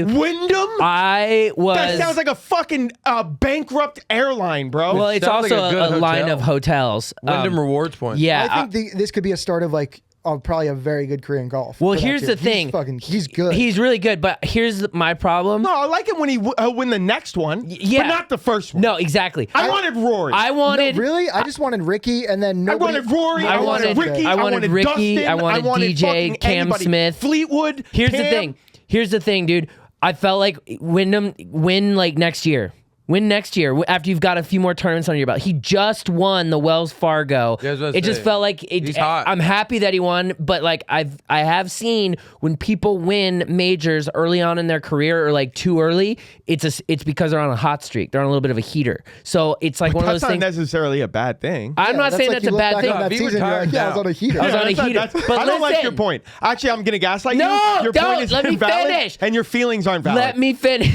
Wyndham? I was. That sounds like a fucking bankrupt airline, bro. Well, it's sounds also like a good a line hotel. of hotels. Wyndham Rewards Point. Yeah. I think this could be a start of like probably a very good career in golf. Well, for that here's kid. the thing. He's good. He's really good, but here's my problem. No, I like him when he win the next one. Yeah. But not the first one. No, exactly. I wanted Rory. I wanted. No, really? I just wanted Ricky, and then I nobody. wanted Rory. I I wanted wanted- Ricky. I wanted Ricky, Dustin. I wanted DJ, fucking Cam anybody. Smith. Fleetwood. Here's the Cam. thing. Here's the thing, dude. I felt like Wyndham win like next year. Win next year after you've got a few more tournaments on your belt. He just won the Wells Fargo. Yeah, I was about to It just say, felt like he's hot. I'm happy that he won, but like I have seen when people win majors early on in their career or like too early, it's because they're on a hot streak. They're on a little bit of a heater. So it's like one of That's those not things. necessarily a bad thing. I'm not saying like that's you a look bad back thing. on that He season, you're like, retired yeah, I was now. on a heater. I was on a that's not- heater. that's- But I don't like listen. your point. Actually, I'm gonna gaslight No, you. Your don't. point is Let me invalid, finish. and your feelings aren't valid. Let me finish.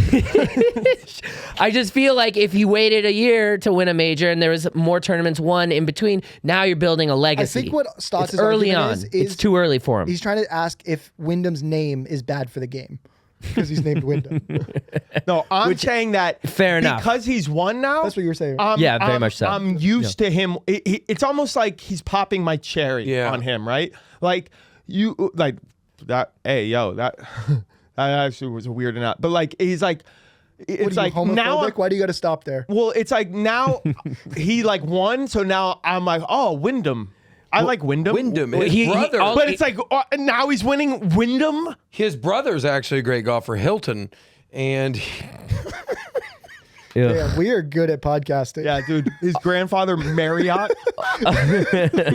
I just feel like if he waited a year to win a major and there was more tournaments won in between, now you're building a legacy. I think what Stotts' it's early on. argument is it's too early for him. He's trying to ask if Wyndham's name is bad for the game because he's named Wyndham. No, I'm saying that Fair enough. because he's won now. That's what you were saying. Yeah, very much so. I'm used to him. It's almost like he's popping my cherry Yeah. on him, right? Like you, like that. Hey, yo, that actually was weird enough. But like, he's like, it's What are like you, homophobic? now. Why do you got to stop there? Well, it's like now he like won, so now I'm like, oh, Wyndham. I like Wyndham. Wyndham, his he- brother. But it's like now he's winning Wyndham. His brother's actually a great golfer, Hilton, and Yeah, we are good at podcasting. Yeah, dude. His grandfather Marriott.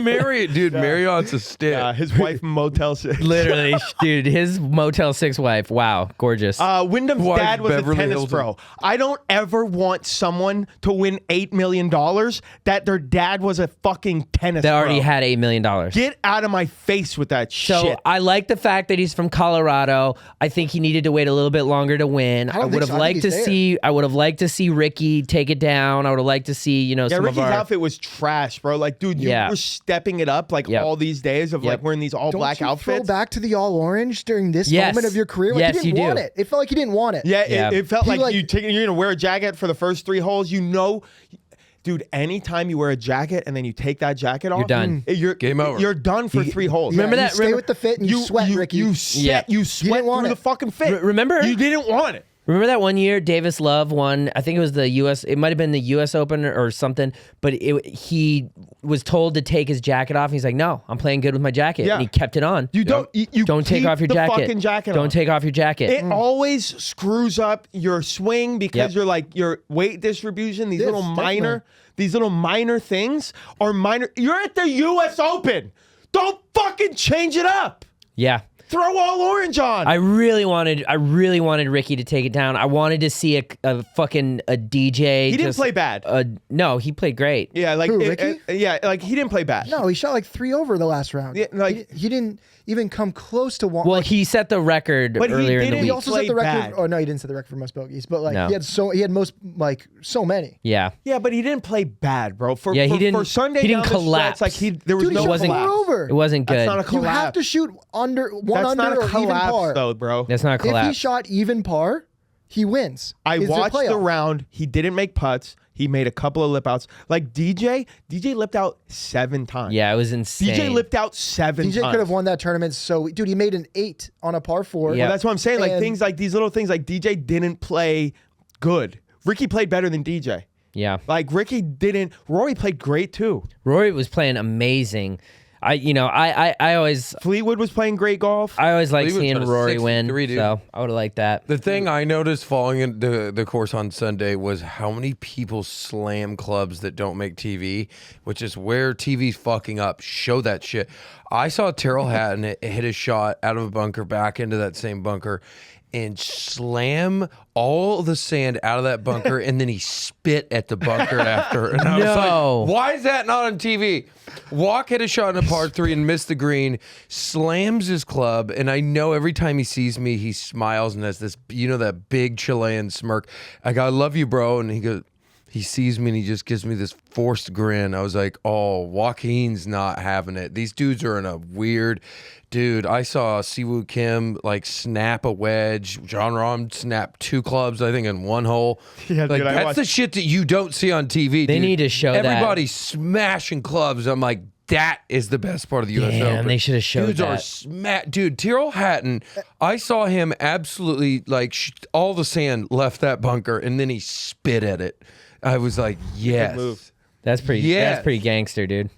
Marriott's a stick. His wife Motel 6. Literally, dude, his Motel 6 wife. Wow, gorgeous. Wyndham's Wife, dad was Beverly a tennis Hilton. pro. I don't ever want someone to win $8 million that their dad was a fucking tennis that pro. already had $8 million. Get out of my face with that So shit. I like the fact that he's from Colorado. I think he needed to wait a little bit longer to win. I don't would think have so. I think liked to he's there. see. I would have liked to see Ricky take it down. I would have liked to see Yeah, some Ricky's of our. outfit was trash, bro. Like, dude, you Yeah. were stepping it up like Yep. all these days of Yep. like wearing these all Don't black you outfits. throw back to the all orange during this Yes. moment of your career? Like Yes, you didn't you want do. it. It felt like you didn't want it. Yeah, Yeah. It felt He, like, like- you're gonna wear a jacket for the first 3 holes. You know, dude. Anytime you wear a jacket and then you take that jacket off, done. You're Game over. You're done for 3 holes. Yeah, Remember you that- Stay with the fit and you sweat, Ricky. You Yeah. sweat want through it. the fucking fit. Remember? You didn't want it. Remember that one year Davis Love won? I think it was the U.S. It might have been the U.S. Open or something. But he was told to take his jacket off. And he's like, "No, I'm playing good with my jacket." Yeah. And he kept it on. You don't. You Don't take keep off your the jacket. fucking jacket Don't on. take off your jacket. It always screws up your swing because Yep. you're like your weight distribution. These Yes, little minor things are minor. You're at the U.S. Open. Don't fucking change it up. Yeah. Throw all orange on. I really wanted Ricky to take it down. I wanted to see a fucking DJ. He didn't play bad. No, he played great. Yeah, like Who, Ricky? yeah, like he didn't play bad. No, he shot like 3 over the last round. Yeah, like- he didn't even come close to one. Well, like, he set the record But he earlier in the didn't- he week. also played set the record. bad. Oh no, he didn't set the record for most bogeys, but like No. he had most like so many. Yeah. Yeah, but he didn't play bad, bro. For Yeah, he for, didn't- for Sunday he didn't down the collapse. stretch, like there was Dude, he no shot wasn't- 4 collapse. over. It wasn't good. That's not a You collapse. have to shoot under one That's under not a or even collapse, par. though, bro. That's not a If he collapse. shot even par, he wins. I It's a watched the playoff. round. He didn't make putts. He made a couple of lip outs. Like DJ lipped out 7 times. Yeah, it was insane. DJ lipped out 7 DJ times. could have won that tournament. So, dude, he made an 8 on a par 4. Yeah. Well, that's what I'm saying. Like And- things like these little things. Like DJ didn't play good. Ricky played better than DJ. Yeah. Like Ricky didn't. Rory played great too. Rory was playing amazing. I always Fleetwood was playing great golf. like Fleetwood seeing shot a Rory win. 63, dude. So I would have liked that. The thing I noticed following into the course on Sunday was how many people slam clubs that don't make TV, which is where TV's fucking up. Show that shit. I saw Terrell Hatton hit a shot out of a bunker back into that same bunker and slam all the sand out of that bunker, and then he spit at the bunker after. And I was No. like, why is that not on TV? Walk hit a shot in a par 3 and missed the green, slams his club, and I know every time he sees me, he smiles and has this, that big Chilean smirk. I go, I love you, bro. And he sees me and he just gives me this forced grin. I was like, oh, Joaquin's not having it. These dudes are in a weird... Dude, I saw Siwoo Kim like snap a wedge. John Rahm snapped 2 clubs, I think, in 1 hole. Yeah, like, dude, I that's watched- the shit that you don't see on TV. They dude. need to show that. Everybody's smashing clubs. I'm like, That is the best part of the U.S. Damn, Open. they should have showed Dudes that. are dude, Tyrrell Hatton, I saw him absolutely like all the sand left that bunker and then he spit at it. I was like, yes. move. That's pretty. Yes. That's pretty gangster, dude.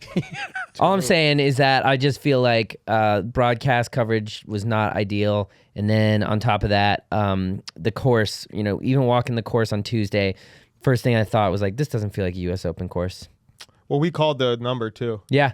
All I'm saying is that I just feel like broadcast coverage was not ideal, and then on top of that, the course. You know, even walking the course on Tuesday, first thing I thought was like, this doesn't feel like a U.S. Open course. Well, we called the number too. Yeah,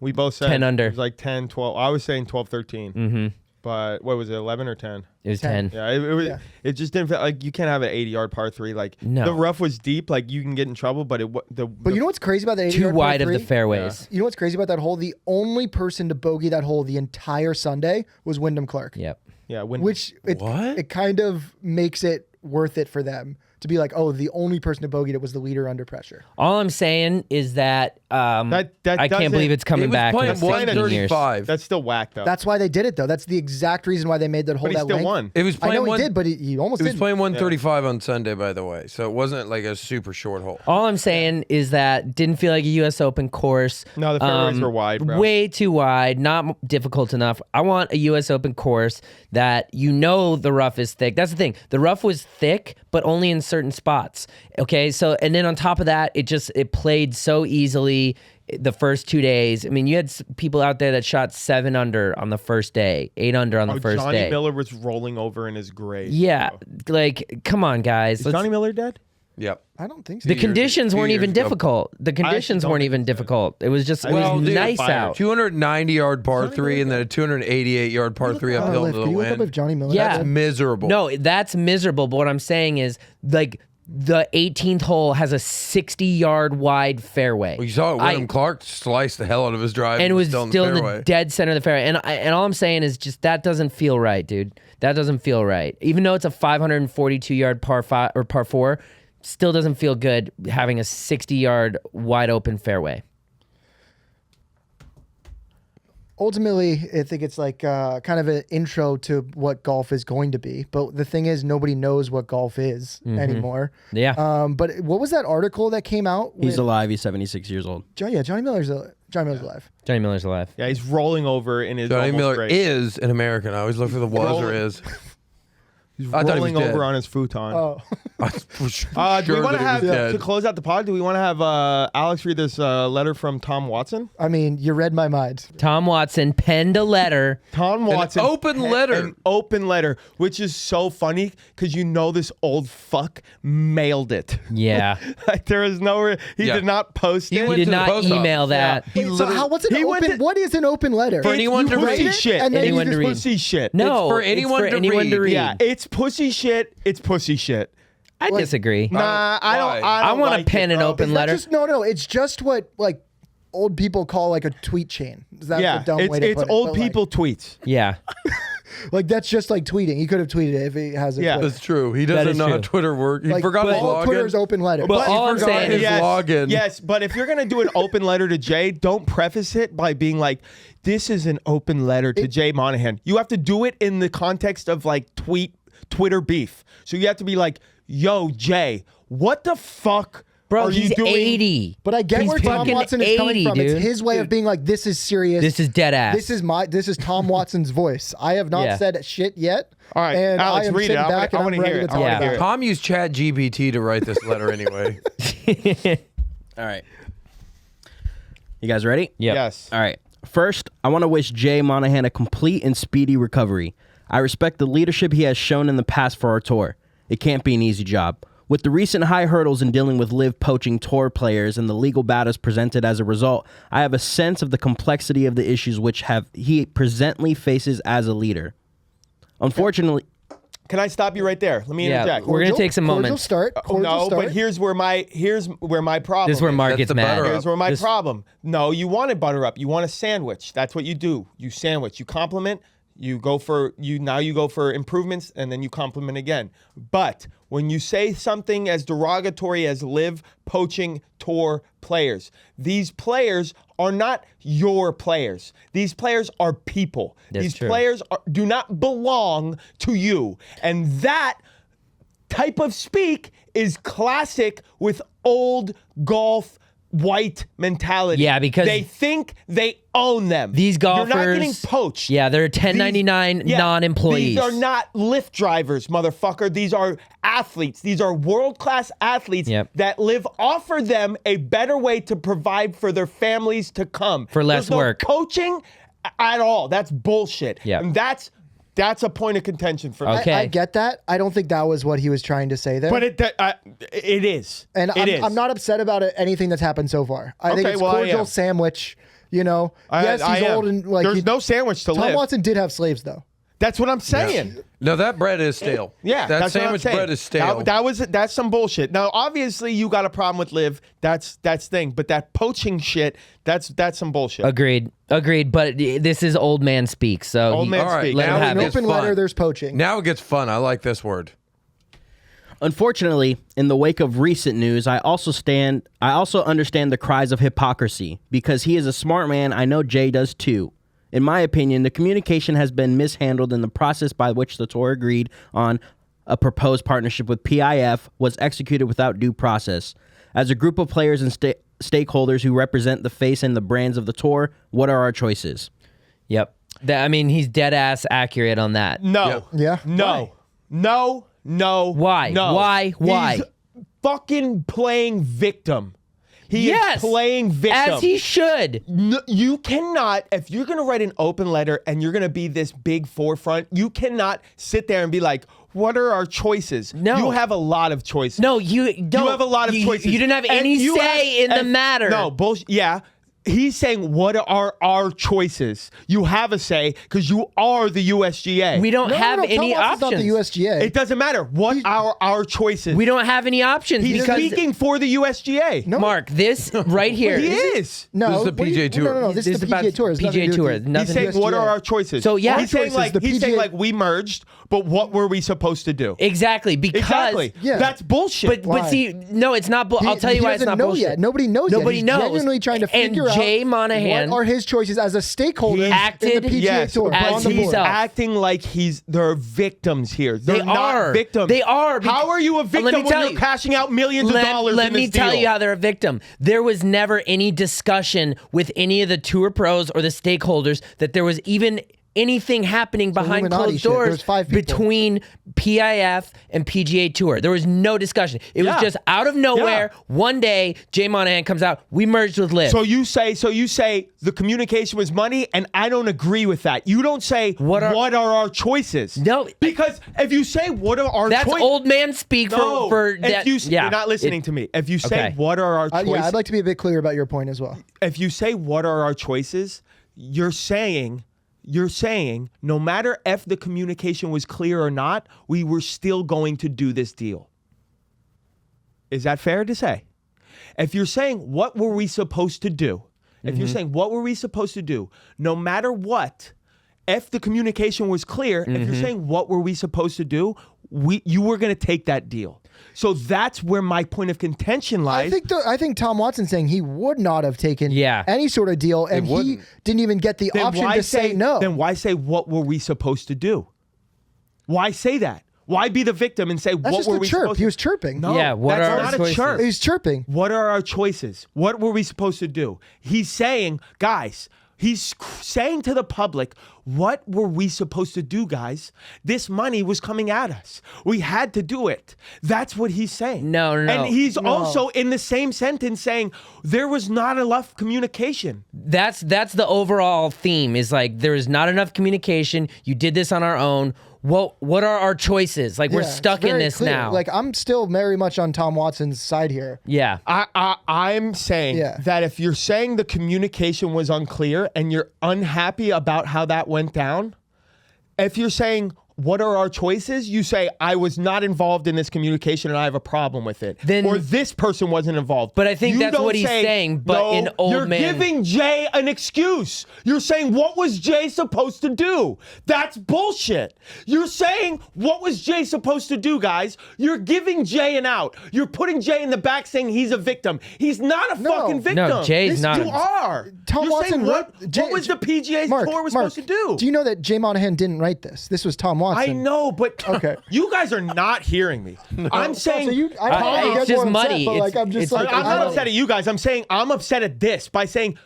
We both said 10 under. It was like 10, 12. I was saying 12, 13. Mm-hmm. But what was it, 11 or 10? It was 10. Yeah, it just didn't feel like you can't have an 80-yard par 3. Like No. the rough was deep, like you can get in trouble, but But you know what's crazy about that 80 Too wide of the fairways. You know what's crazy about that hole? The only person to bogey that hole the entire Sunday was Wyndham Clark. Yep. yeah, Which What? it kind of makes it worth it for them to be like, oh, the only person to bogey it was the leader under pressure. All I'm saying is that, that I can't doesn't- believe it's coming He was back in playing 16 years. 135. that's still whack though. That's why they did it, though. That's the exact reason why they made that hole but he that still length. won. It was I playing know one, he did, but he almost It was didn't. playing 135 on Sunday, by the way. So it wasn't like a super short hole. All I'm saying is that didn't feel like a U.S. Open course. No, the fairways were wide, bro. Way too wide, not difficult enough. I want a U.S. Open course that the rough is thick. That's the thing. The rough was thick, but only in certain spots. Okay, so and then on top of that, it played so easily the first 2 days. I mean, you had people out there that shot 7 under on the first day, 8 under on the first Johnny day. Miller was rolling over in his grave. Yeah, bro. like come on, guys. Is Let's- Johnny Miller dead? Yep. I don't think so. the years- conditions 2 weren't years even ago. difficult. The conditions don't weren't think even so. difficult. It was just it Well, was dude, nice fire. out. 290-yard par 3 and then a 288-yard par 3 uphill Liv, to the can you look up if wind. Johnny Miller Yeah. is That's dead? miserable. No, that's miserable. But what I'm saying is, like, the 18th hole has a 60-yard wide fairway. You saw it. Wyndham Clark sliced the hell out of his drive and it was still in still the in fairway. the dead center of the fairway. And all I'm saying is just that doesn't feel right, dude. That doesn't feel right. Even though it's a 542-yard par 5 or par 4, still doesn't feel good having a 60-yard wide open fairway. Ultimately, I think it's like kind of an intro to what golf is going to be. But the thing is, nobody knows what golf is anymore. Yeah. But what was that article that came out? He's with, alive. He's 76 years old. Johnny Miller's alive. Johnny Miller's alive. Yeah, he's rolling over in his Johnny almost Miller grave. is an American. I always look for the was or is. He's I thought he was rolling dead. over on his futon. Oh, I was sure Do we want that to he have was dead. to close out the pod? Do we want to have Alex read this letter from Tom Watson? I mean, you read my mind. Tom Watson penned a letter. Tom Watson, open letter. an open letter, which is so funny because you know this old fuck mailed it. Yeah. Like there is no, he Yeah. did not post He it. He went did to the not post office. email that. Wait, so what's an he went open? to- What is an open letter? For anyone to pussy read. shit. And then Anyone you to just read. Pussy shit. No, for anyone to read. Yeah, it's pussy shit. It's pussy shit. I disagree. Nah, I don't. Why? I want to like pen it, an bro. open Is that letter. just no. It's just what like old people call like a tweet chain. Is that Yeah, a dumb way to it's put it? old But, like- people tweets. Yeah. Like that's just like tweeting. He could have tweeted it if he has a Yeah. Twitter. That's true. He That doesn't is know how true. Twitter works. He Like, forgot his all Twitter's login. open letter. But all I'm forgot saying his is- login. Yes, but if you're gonna do an open letter to Jay, don't preface it by being like, "This is an open letter to Jay Monahan." You have to do it in the context of like Twitter beef. So you have to be like, "Yo, Jay, what the fuck Bro, are he's you doing?" 80. But I get He's where Tom fucking Watson is coming 80, from. dude. It's his way of being like, this is serious. This is dead ass. This is Tom Watson's voice. I have not Yeah. said shit yet. All right, and Alex, I am read it. sitting I wanna- back I and wanna I'm ready hear to it. I talk wanna about hear it. it. Tom used Chat GPT to write this letter anyway. All right. You guys ready? Yep. Yes. All right. First, I want to wish Jay Monahan a complete and speedy recovery. I respect the leadership he has shown in the past for our tour. It can't be an easy job. With the recent high hurdles in dealing with live poaching tour players and the legal battles presented as a result, I have a sense of the complexity of the issues which he presently faces as a leader. Unfortunately, Can I stop you right there? Let me Yeah, interject. we're gonna take some Cordial moments. start. Cordial No, start. but here's where my problem. This is where Mark That's gets the mad. butter up. Here's where my This- problem. No, you want to butter up. You want a sandwich. That's what you do. You sandwich. You compliment. You go for improvements, and then you compliment again. But when you say something as derogatory as live poaching tour players, these players are not your players. These players are people. That's These true. players do not belong to you, and that type of speak is classic with old golf white mentality. Yeah, because they think they own them. These golfers, you're not getting poached. Yeah, they're 1099 non-employees. These are not Lyft drivers, motherfucker. These are athletes. These are world-class athletes that live. Offer them a better way to provide for their families to come. For less There's no work. coaching at all. That's bullshit. Yeah. And that's a point of contention for me. Okay. I get that. I don't think that was what he was trying to say there. But it is. And it is. I'm not upset about anything that's happened so far. I think Okay, it's well, I cordial am. sandwich. Yes, I he's am. old and like There's no sandwich to Tom live. Watson did have slaves though. That's what I'm saying. No, that bread is stale. Yeah, that that's what I'm sandwich saying. bread is stale. That's some bullshit. Now, obviously, you got a problem with Liv. That's thing. But that poaching shit, that's some bullshit. Agreed. But this is old man speak. So Old man All right, speak. let him now have it An it. gets open fun. letter, there's poaching. Now it gets fun. I like this word. Unfortunately, in the wake of recent news, I also understand the cries of hypocrisy because he is a smart man. I know Jay does too. In my opinion, the communication has been mishandled in the process by which the tour agreed on a proposed partnership with PIF was executed without due process. As a group of players and stakeholders who represent the face and the brands of the tour, what are our choices? Yep. I mean, he's dead ass accurate on that. No. Yeah. No. No. No. Why? No. Why? He's fucking playing victim. He Yes. is playing victim. As he should. No, you cannot, if you're going to write an open letter and you're going to be this big forefront, you cannot sit there and be like, what are our choices? No. You have a lot of choices. No, you don't. You have a lot of choices. You didn't have And any you say in the and- matter. No, bullshit. Yeah. He's saying, what are our choices? You have a say because you are the USGA. We don't have Tom any Watson's not options. the USGA. It doesn't matter. What are our choices? We don't have any options He's because speaking for the USGA. No. Mark, this right here. He is. no, This is the what do you- PGA Tour. No, this is the about PGA Tour. It's nothing to PGA do with Tour. the- Nothing He's to saying, do what with are it. our choices? So, yeah. he's saying choices, like the he's saying PGA like we merged, but what were we supposed to do? Exactly. Because Exactly. Yeah. That's bullshit. But Why? see, no, it's not. I'll tell you he why it's doesn't not know bullshit. yet. Nobody knows yet. Nobody He's knows. genuinely trying to And figure Jay out Monahan what are his choices as a stakeholder acted- in the PGA yes, Tour. but as on the he's board. himself. acting like they're victims here. They're They not are. victims. They are. How are you a victim Let me when tell you're you. cashing out millions of dollars Let in me this tell deal? you how they're a victim. There was never any discussion with any of the tour pros or the stakeholders that there was even anything happening behind Illuminati closed shit. There doors was 5 people. between PIF and PGA Tour. There was no discussion. It was Yeah. just out of nowhere. Yeah. One day, Jay Monahan comes out. We merged with Liv. So you say the communication was money, and I don't agree with that. You don't say what are our choices. No. because if you say what are our That's choices, old man speak no. for If that. you're not listening to me. If you say Okay. what are our choices, Yeah, I'd like to be a bit clear about your point as well. if you say what are our choices, you're saying no matter if the communication was clear or not, we were still going to do this deal. Is that fair to say? If you're saying what were we supposed to do? If you're saying what were we supposed to do? No matter what, if the communication was clear, if you're saying what were we supposed to do, you were going to take that deal. So that's where my point of contention lies. I think Tom Watson's saying he would not have taken Yeah. any sort of deal, and he wouldn't. didn't even get the Then option why to say no. Then why say what were we supposed to do? Why say that? Why be the victim and say That's what just were a we chirp. supposed He to was chirping. No, Yeah, what that's are our not a choices? chirp. He's chirping. What are our choices? What were we supposed to do? He's saying, guys, he's saying to the public, what were we supposed to do, guys? This money was coming at us. We had to do it. That's what he's saying. No. And he's also in the same sentence saying there was not enough communication. That's the overall theme is like there is not enough communication. You did this on our own. What are our choices? Like we're Yeah, it's stuck in very this clear. now. Like I'm still very much on Tom Watson's side here. yeah. I'm saying Yeah. that if you're saying the communication was unclear and you're unhappy about how that went down, if you're saying what are our choices, you say I was not involved in this communication and I have a problem with it. Then- or this person wasn't involved. But I think You that's don't what he's say, saying, but no, in old you're man- giving Jay an excuse. You're saying what was Jay supposed to do? That's bullshit. You're saying what was Jay supposed to do, guys? You're giving Jay an out. You're putting Jay in the back saying he's a victim. He's not a fucking victim. No, Jay's not You a- are. Tom You're Watson saying wrote. what was the PGA Mark, Tour was Mark, supposed to do? Do you know that Jay Monahan didn't write this? This was Tom Watson. I know, but Okay. you guys are not hearing me. I'm saying I probably it's get just more upset, money. but like, I'm just like, I'm I not don't- upset at you guys. I'm saying I'm upset at this by saying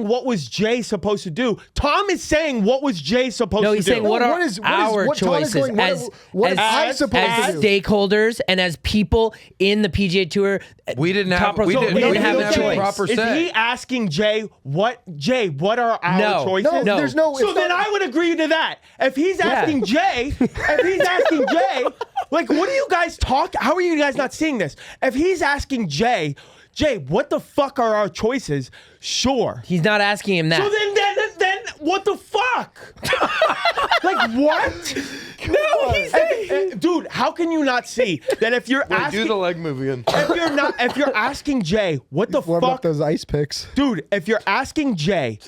what was Jay supposed to do. Tom is saying what was Jay supposed to do. No, he's saying what No, are what is- our what Todd is choices going- what am I supposed as to do? stakeholders and as people in the PGA Tour. We didn't top have- we pros- didn't- we we didn't have didn't a have a choice. proper Is say. he asking Jay what are our No. choices? No, there's no. So it's then not- I would agree to that. If he's asking Jay, like, what do you guys talk? How are you guys not seeing this? If he's asking Jay, what the fuck are our choices? Sure. He's not asking him that. So then what the fuck? Like what? No, he's saying, dude. How can you not see that if you're Wait, asking, do the leg move again. if you're asking Jay, what the Warm up fuck, those ice picks. dude? If you're asking Jay,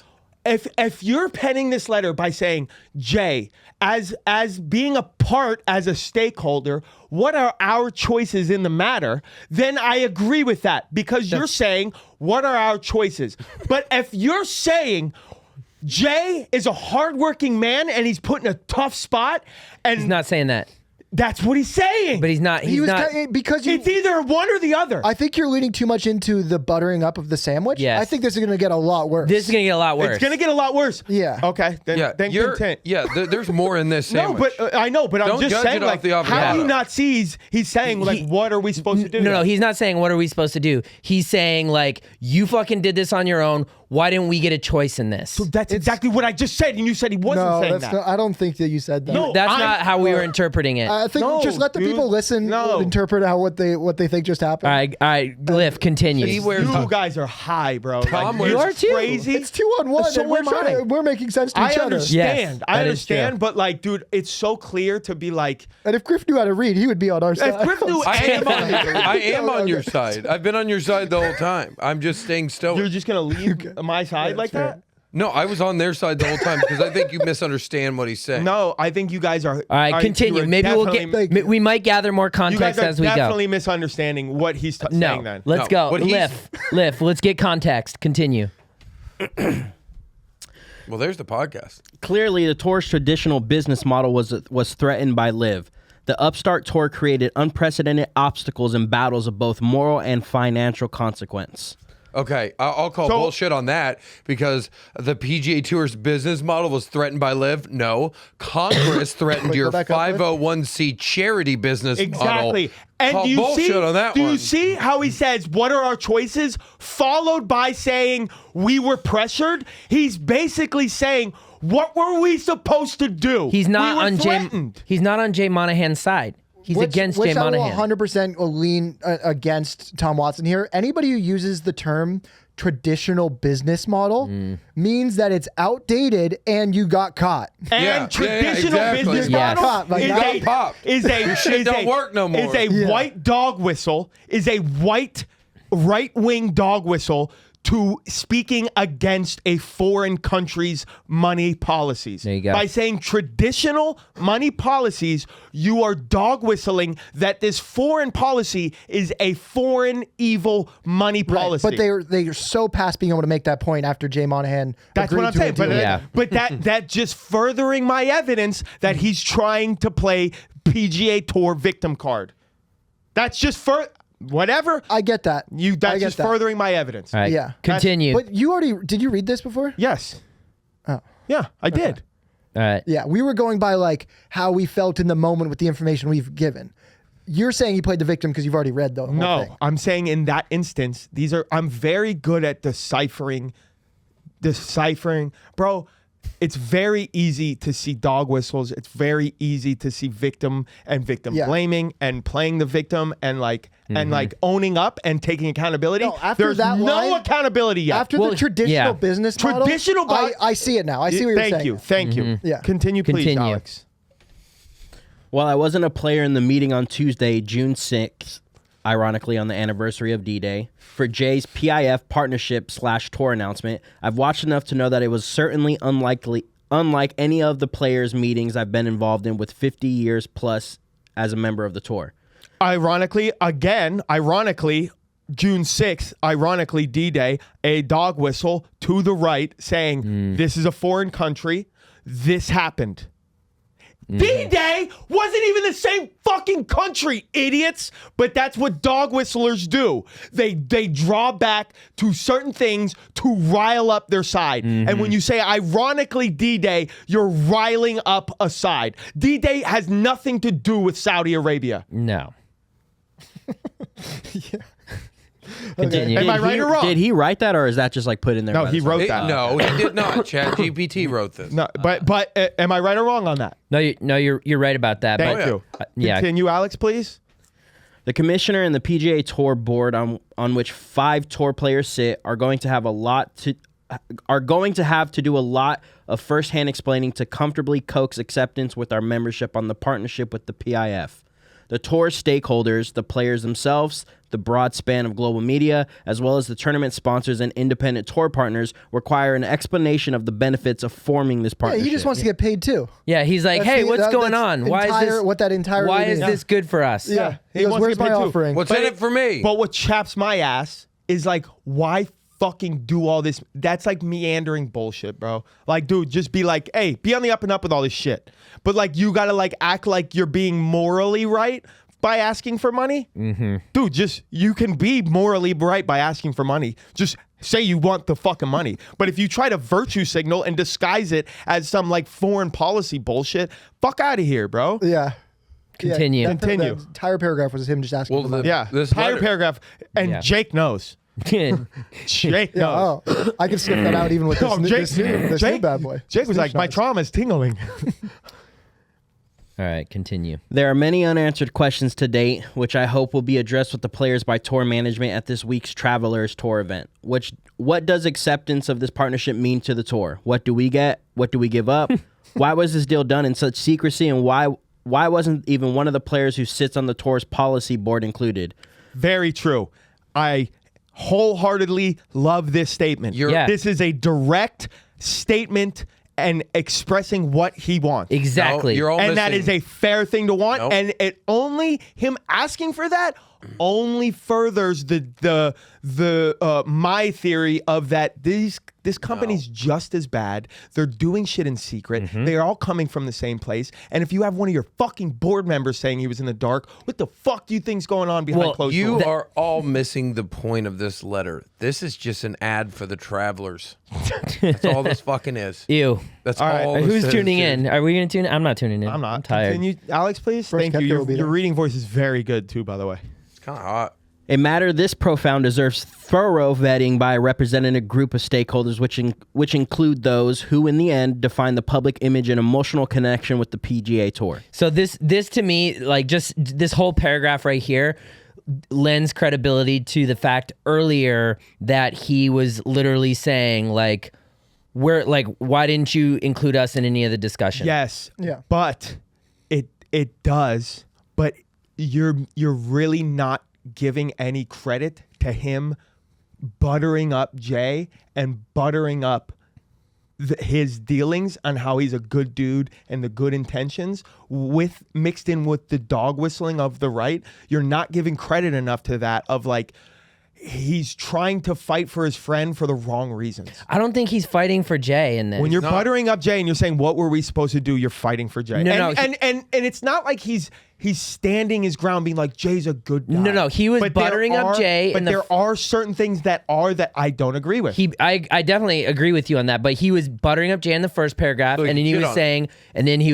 if you're penning this letter by saying Jay, as being a part as a stakeholder, what are our choices in the matter? Then I agree with that because you're saying what are our choices. But if you're saying Jay is a hardworking man and he's put in a tough spot, and He's not saying that. that's what he's saying. But he's not. He He's was not. because you. It's either one or the other. I think you're leaning too much into the buttering up of the sandwich. Yes. I think this is going to get a lot worse. This is gonna get a lot worse. It's gonna get a lot worse. Yeah. Okay. Then, Yeah, then you're, content. yeah. There's more in this No, sandwich. but I know, but I'm Don't just judge saying, it off like, the how do avocado. you not see? He's saying, like, what are we supposed to do? No, then? he's not saying what are we supposed to do. He's saying like you fucking did this on your own. Why didn't we get a choice in this? That's exactly what I just said, and you said he wasn't no, saying that's that. not, I don't think that you said that. No, That's I'm- not how we were interpreting it. I think No, just let the dude. people listen, No. interpret what they think just happened. All right, Liff, continue. He wears You guys are high, bro. Tom Like, wears- You are it's too. crazy. It's 2-on-1, So and we're am I. trying. We're making sense to I each other. understand. Yes, I that is understand, true. but like, dude, it's so clear to be like, And if Griff knew how to read, he would be on our side. if Griff knew I am on, anything, I am on your side. I've been on your side the whole time. I'm just staying you're stoic. just gonna leave my side like fair. that? No, I was on their side the whole time because I think you misunderstand what he's saying. No, I think you guys are. All right, continue. Maybe we'll get. We might gather more You guys context are as we go. definitely misunderstanding what he's No, saying. Then let's No, go. what he's- Liff. Let's get context. Continue. Well, there's the podcast. Clearly, the tour's traditional business model was threatened by Liv. The upstart tour created unprecedented obstacles and battles of both moral and financial consequence. Okay, I'll call So- bullshit on that because the PGA Tour's business model was threatened by Liv. No, Congress threatened Wait, your go back up, Liv. 501c charity business model. exactly. And Call do you bullshit see? on that do one. you see how he says, "What are our choices?" Followed by saying, "We were pressured." He's basically saying, "What were we supposed to do?" He's not we were on Jay. threatened. He's not on Jay Monahan's side. He's against Jay I will Monahan. 100% lean against Tom Watson here. Anybody who uses the term traditional business model means that it's outdated and you got caught. And Yeah, traditional exactly. business Yes. model Like, is now a pop. is a Your shit is don't a- work no more. Is a Yeah. white dog whistle. Is a white right-wing dog whistle to speaking against a foreign country's money policies. There you go. By saying traditional money policies, you are dog whistling that this foreign policy is a foreign evil money policy. But they're so past being able to make that point after Jay Monahan That's agreed what I'm to a saying. But, deal. Yeah. but that just furthering my evidence that he's trying to play PGA Tour victim card. That's just whatever. I get that. I That's get just that. furthering my evidence. All right, Yeah. continue. But did you read this before? Yes. Oh. Yeah, I did. All right. Yeah, we were going by like how we felt in the moment with the information we've given. You're saying you played the victim because you've already read the whole No, thing. I'm saying in that instance, I'm very good at deciphering, bro. It's very easy to see dog whistles. It's very easy to see victim Yeah. blaming and playing the victim and like owning up and taking accountability. No, after There's that no line- accountability yet. After Well, the traditional yeah. business model, Traditional bo- I see it now. I see what you're saying. Thank you. Thank you. Yeah. Continue, please, Continue. Alex. While I wasn't a player in the meeting on Tuesday, June 6th, ironically on the anniversary of D-Day, for Jay's PIF partnership/tour announcement, I've watched enough to know that it was certainly unlike any of the players' meetings I've been involved in with 50 years plus as a member of the tour. Ironically, June 6th, ironically, D-Day, a dog whistle to the right saying, this is a foreign country. This happened. D-Day wasn't even the same fucking country, idiots. But that's what dog whistlers do. They draw back to certain things to rile up their side. And when you say ironically D-Day, you're riling up a side. D-Day has nothing to do with Saudi Arabia. No. Continue. Am I right or wrong? Did he write that, or is that just like put in there? No, by he the wrote side? that. No, he did not. ChatGPT wrote this. No, but am I right or wrong on that? No, you're right about that. Thank but, you. Yeah. Continue, Alex, please. The commissioner and the PGA Tour board, on which 5 tour players sit, are going to have to do a lot of firsthand explaining to comfortably coax acceptance with our membership on the partnership with the PIF. The tour stakeholders, the players themselves, the broad span of global media, as well as the tournament sponsors and independent tour partners, require an explanation of the benefits of forming this Yeah, partnership. he just wants to get paid too. Yeah, he's like, That's hey, the- what's that- going that's on? Why is entire- this? what that entirely Why is means. this good for us? Yeah. He He goes, wants to where's get my paid too. offering? What's in it for me? But what chaps my ass is like, why fucking do all this? That's like meandering bullshit, bro. Like, dude, just be like, hey, be on the up and up with all this shit. But like, you gotta like act like you're being morally right by asking for money. Dude, you can be morally right by asking for money. Just say you want the fucking money. But if you try to virtue signal and disguise it as some like foreign policy bullshit, fuck out of here, bro. Yeah. Continue. Yeah, Continue. The entire paragraph was him just asking. Well, for the- money. Yeah, This entire letter- paragraph. And Yeah. Jake knows. Jake Yeah, knows. oh, I can sniff that out even with this, Oh, new, Jake, this, new, this new Jake, bad boy. Jake was Snitch like, my noise. trauma is tingling. All right, continue. There are many unanswered questions to date, which I hope will be addressed with the players by tour management at this week's Travelers Tour event. What does acceptance of this partnership mean to the tour? What do we get? What do we give up? Why was this deal done in such secrecy, and why wasn't even one of the players who sits on the tour's policy board included? Very true. I wholeheartedly love this statement. Yeah. This is a direct statement and expressing what he wants. Exactly. No, you're all And that missing- is a fair thing to want. Nope. And it only him asking for that only furthers the my theory of that this company's just as bad. They're doing shit in secret. They're all coming from the same place. And if you have one of your fucking board members saying he was in the dark, what the fuck do you think's going on behind Well, closed You doors? are all missing the point of this letter. This is just an ad for the travelers. That's all this fucking is. Ew. That's All right. all. this Who's is, tuning dude. in? Are we going to tune in? I'm not tuning in. I'm not. tired. Continue. Alex, please. First Thank you. Kepka Your, will be your there. reading voice is very good, too, by the way. It's kind of hot. A matter this profound deserves thorough vetting by a representative group of stakeholders, which include those who, in the end, define the public image and emotional connection with the PGA Tour. So this to me, like just this whole paragraph right here lends credibility to the fact earlier that he was literally saying like, why didn't you include us in any of the discussion? Yes. Yeah. But it does. But you're really not giving any credit to him buttering up Jay and buttering up his dealings on how he's a good dude and the good intentions with mixed in with the dog whistling of the right. You're not giving credit enough to that of like he's trying to fight for his friend for the wrong reasons. I don't think he's fighting for Jay in this. When you're not. buttering up Jay and you're saying what were we supposed to do, you're fighting for Jay. No, and, no, and it's not like he's standing his ground being like Jay's a good guy. No, he was But there buttering up are- Jay But in the there are certain things that I don't agree with. I definitely agree with you on that, but he was buttering up Jay in the first paragraph, So and then he shit was on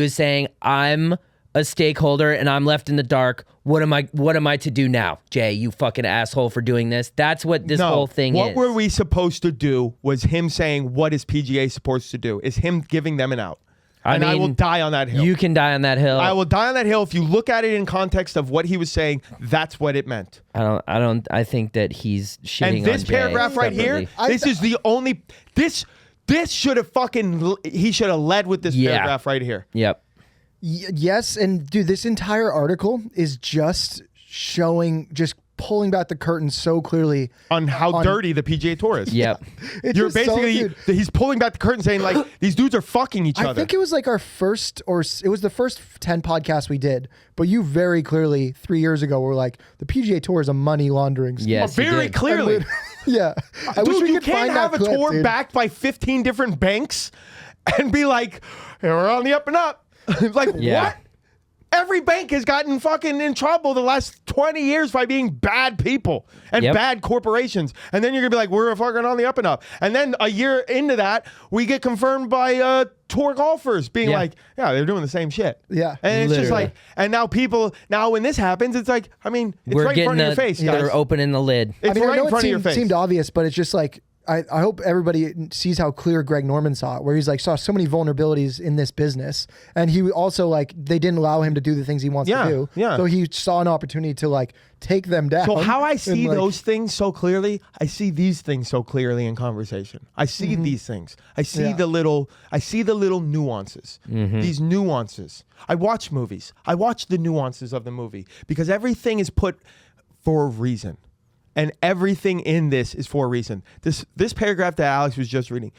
saying, I'm a stakeholder and I'm left in the dark. What am I to do now, Jay? You fucking asshole for doing this. That's what this whole thing is. What were we supposed to do was him saying what is PGA supposed to do, is him giving them an out. I mean, will die on that hill. You can die on that hill. I will die on that hill. If you look at it in context of what he was saying, that's what it meant. I think that he's shitting And this on Jay paragraph right here, separately. this is the only this should have he should have led with this Yeah. paragraph right here. Yep. Yes, and dude, this entire article is just pulling back the curtain so clearly On how dirty the PGA Tour is. Yep. It's You're just so- basically dude, he's pulling back the curtain saying like these dudes are fucking each I other. think it was like our first, or it was the first 10 podcasts we did, but you very clearly 3 years ago were like, the PGA Tour is a money laundering scheme. Yes, you very did. clearly. Yeah. I wish Dude, we you could can't find have that a clip, tour dude. backed by 15 different banks and be like, hey, we're on the up and up. Like, Yeah. what? Every bank has gotten fucking in trouble the last 20 years by being bad people and Yep. bad corporations. And then you're going to be like, we're fucking on the up and up. And then a year into that, we get confirmed by tour golfers being Yeah. like, yeah, they're doing the same shit. Yeah. And it's just Literally. like, and now when this happens, it's like, I mean, it's We're right in getting front of your face, guys. they're opening the lid. It's I right know in front it of your face. seemed obvious, but it's just like I hope everybody sees how clear Greg Norman saw it, where he's like saw so many vulnerabilities in this business, and he also like they didn't allow him to do the things he wants Yeah, to do. yeah. So he saw an opportunity to like take them down. So how I and, see like, those things so clearly, I see these things so clearly in conversation. I see these things. I see Yeah. the little nuances. These nuances. I watch movies. I watch the nuances of the movie because everything is put for a reason. And everything in this is for a reason. This paragraph that Alex was just reading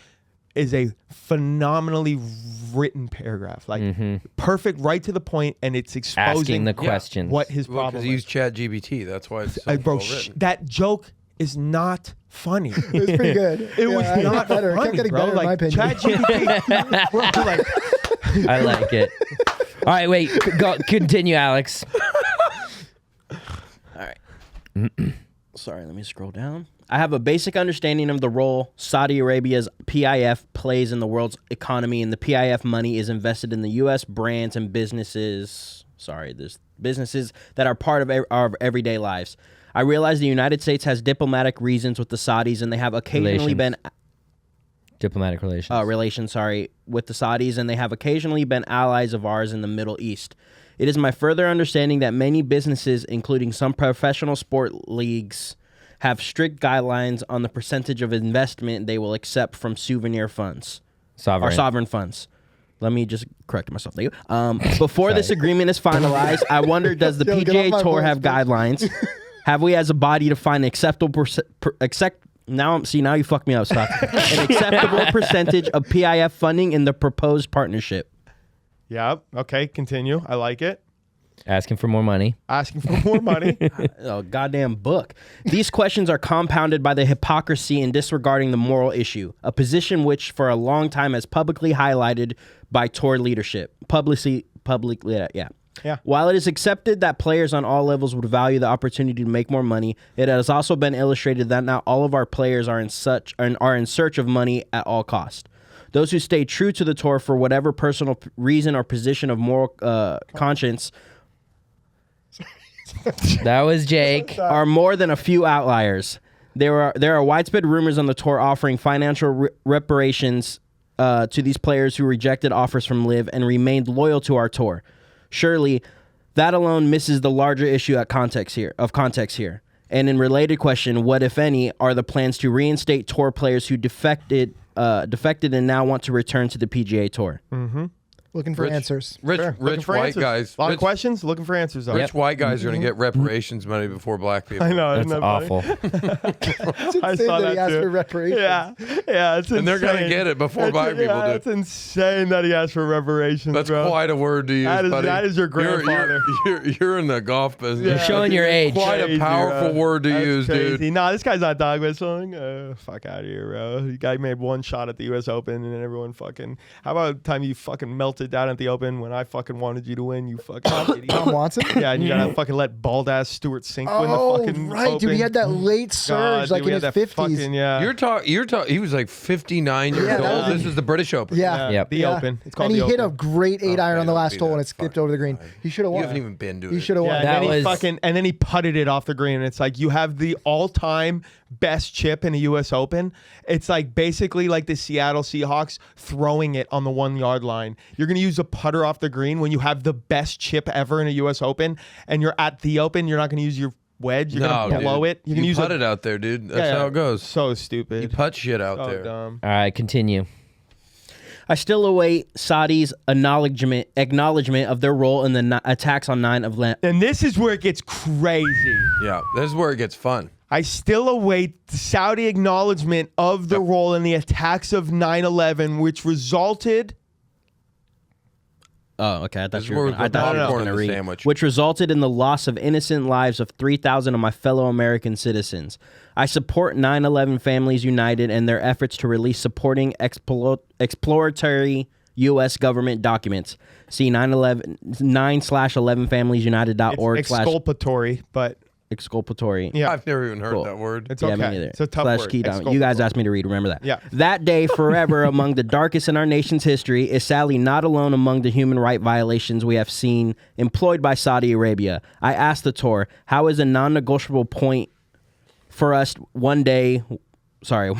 is a phenomenally written paragraph. Like perfect, right to the point, and it's exposing Asking the questions. what his Well, problem because he is. used ChatGPT. That's why it's so Bro, well written. that joke is not funny. it was pretty good. It was I not better. It funny, kept getting bro. better, in my Like opinion. ChatGPT. Bro, like, I like it. All right, wait. Go, continue, Alex. Sorry, let me scroll down. I have a basic understanding of the role Saudi Arabia's PIF plays in the world's economy, and the PIF money is invested in the U.S. brands and businesses. Sorry, there's businesses that are part of our everyday lives. I realize the United States has diplomatic reasons with the Saudis, and they have occasionally been Diplomatic relations. relations, with the Saudis, and they have occasionally been allies of ours in the Middle East. It is my further understanding that many businesses, including some professional sport leagues, have strict guidelines on the percentage of investment they will accept from souvenir funds Sovereign. or sovereign funds. Let me just correct myself. Thank you. Before this agreement is finalized, I wonder, does the Yo, get off PGA my Tour voice, have bitch. guidelines? Have we as a body defined an acceptable now you fucked me up, Scott. An acceptable percentage of PIF funding in the proposed partnership? yeah. Okay. Continue. I like it. Asking for more money. Asking for more money. Oh, goddamn book. These questions are compounded by the hypocrisy in disregarding the moral issue, a position which for a long time has publicly highlighted by tour leadership. Yeah. While it is accepted that players on all levels would value the opportunity to make more money, it has also been illustrated that not all of our players are in search of money at all cost. Those who stay true to the tour for whatever personal reason or position of moral conscience That was Jake. are more than a few outliers. There are widespread rumors on the tour offering financial reparations to these players who rejected offers from Live and remained loyal to our tour. Surely, that alone misses the larger issue of context here. And in related question, what if any are the plans to reinstate tour players who defected and now want to return to the PGA Tour? Looking for answers. Rich Looking for white answers. guys. A lot of Rich, questions. Looking for answers. Though. rich white guys are going to get reparations money before black people. I know. Isn't That's that funny? awful. I Insane saw that he that asked too. for reparations. Yeah, it's insane. And they're gonna get it before black people do. It's insane that he asked for reparations, That's bro. quite a word to use, buddy. That is your You're- grandfather. You're in the golf business. You're showing your age. Quite a Crazy, powerful bro. word to That's use, crazy. dude. Nah, this guy's not dog whistling. Fuck out of here, bro. The guy made one shot at the U.S. Open, and then everyone fucking. How about the time you fucking melted down at the Open when I fucking wanted you to win? You fucking idiot. Tom Watson? Yeah, and you gotta fucking let bald ass Stuart Sink win the Oh, fucking right, Open. dude. He had that late surge, God, like dude, we in had his that 50s. fucking, yeah. You're talking. He was like 59 years Yeah, that old. was- This is the British Open. Yeah. Yep. The Yeah. Open. It's called And he the hit a Open. great 8-iron on the man, last that'd hole be and that it skipped fucking over the green. high. He should have You won. haven't even been to it. He should have Yeah, won. and That then was- and then he putted it off the green. And it's like you have the all-time best chip in a U.S. Open. It's like basically like the Seattle Seahawks throwing it on the 1 yard line. You're gonna use a putter off the green when you have the best chip ever in a U.S. Open, and you're at the Open. You're not gonna use your wedge. You're gonna blow it. You can use put it out there, dude. That's Yeah, how it goes. So stupid. You putt shit out so there. dumb. All right, continue. I still await Saudi's acknowledgement of their role in the attacks on 9 of And this is where it gets crazy. Yeah, this is where it gets fun. I still await the Saudi acknowledgement of the role in the attacks of 9/11, which resulted. Oh, okay. I This thought is you where were we gonna, I put thought you were popcorn going to in the read. sandwich. Which resulted in the loss of innocent lives of 3,000 of my fellow American citizens. I support 9/11 Families United and their efforts to release supporting exploratory U.S. government documents. See 9/11familiesunited.org It's exculpatory, but exculpatory. yeah. I've never even heard Cool. that word. It's Yeah, okay. me neither. It's a tough Slash word. key down. You guys asked me to read. Remember that. Yeah. That day forever among the darkest in our nation's history is sadly not alone among the human right violations we have seen employed by Saudi Arabia. I asked the tour, how is a non-negotiable point for us one day... Sorry.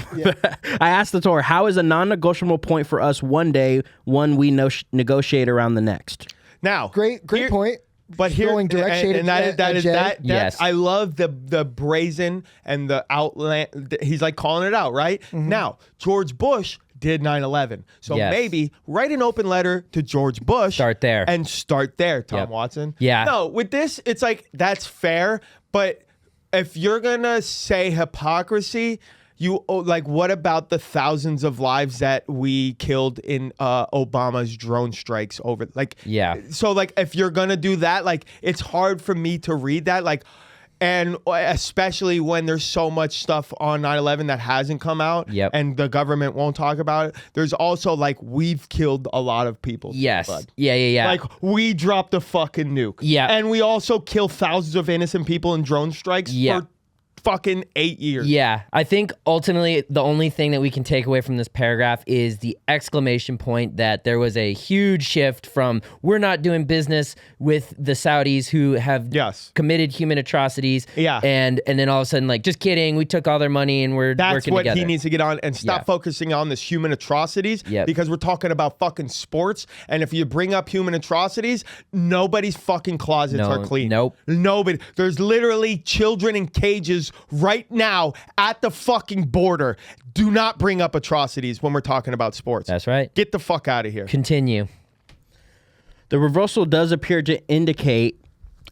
I asked the tour, how is a non-negotiable point for us one day one we negotiate around the next? Now, Great point. But here, Throwing direct shade and at that is Jay. that. Yes. I love the brazen and the outland. He's like calling it out, right? Now, George Bush did 9/11, so Yes. maybe write an open letter to George Bush. Start there. and start there, Tom Yep. Watson. Yeah. No, with this, it's like that's fair, but if you're gonna say hypocrisy. What about the thousands of lives that we killed in Obama's drone strikes over? Yeah. So like if you're gonna do that, like it's hard for me to read that, like, and especially when there's so much stuff on 9/11 that hasn't come out, Yep. and the government won't talk about it. There's also like we've killed a lot of people. Yes. bud. Yeah. Like we dropped a fucking nuke. Yeah. And we also kill thousands of innocent people in drone strikes Yeah. for fucking 8 years. Yeah, I think ultimately the only thing that we can take away from this paragraph is the exclamation point that there was a huge shift from we're not doing business with the Saudis who have Yes. committed human atrocities. Yeah. And then all of a sudden, like, just kidding, we took all their money and we're That's working what together. he needs to get on and stop Yeah. focusing on this human atrocities Yep. because we're talking about fucking sports. And if you bring up human atrocities, nobody's fucking closets No, are clean. nope. Nobody. There's literally children in cages right now at the fucking border. Do not bring up atrocities when we're talking about sports. That's right. Get the fuck out of here. Continue. The reversal does appear to indicate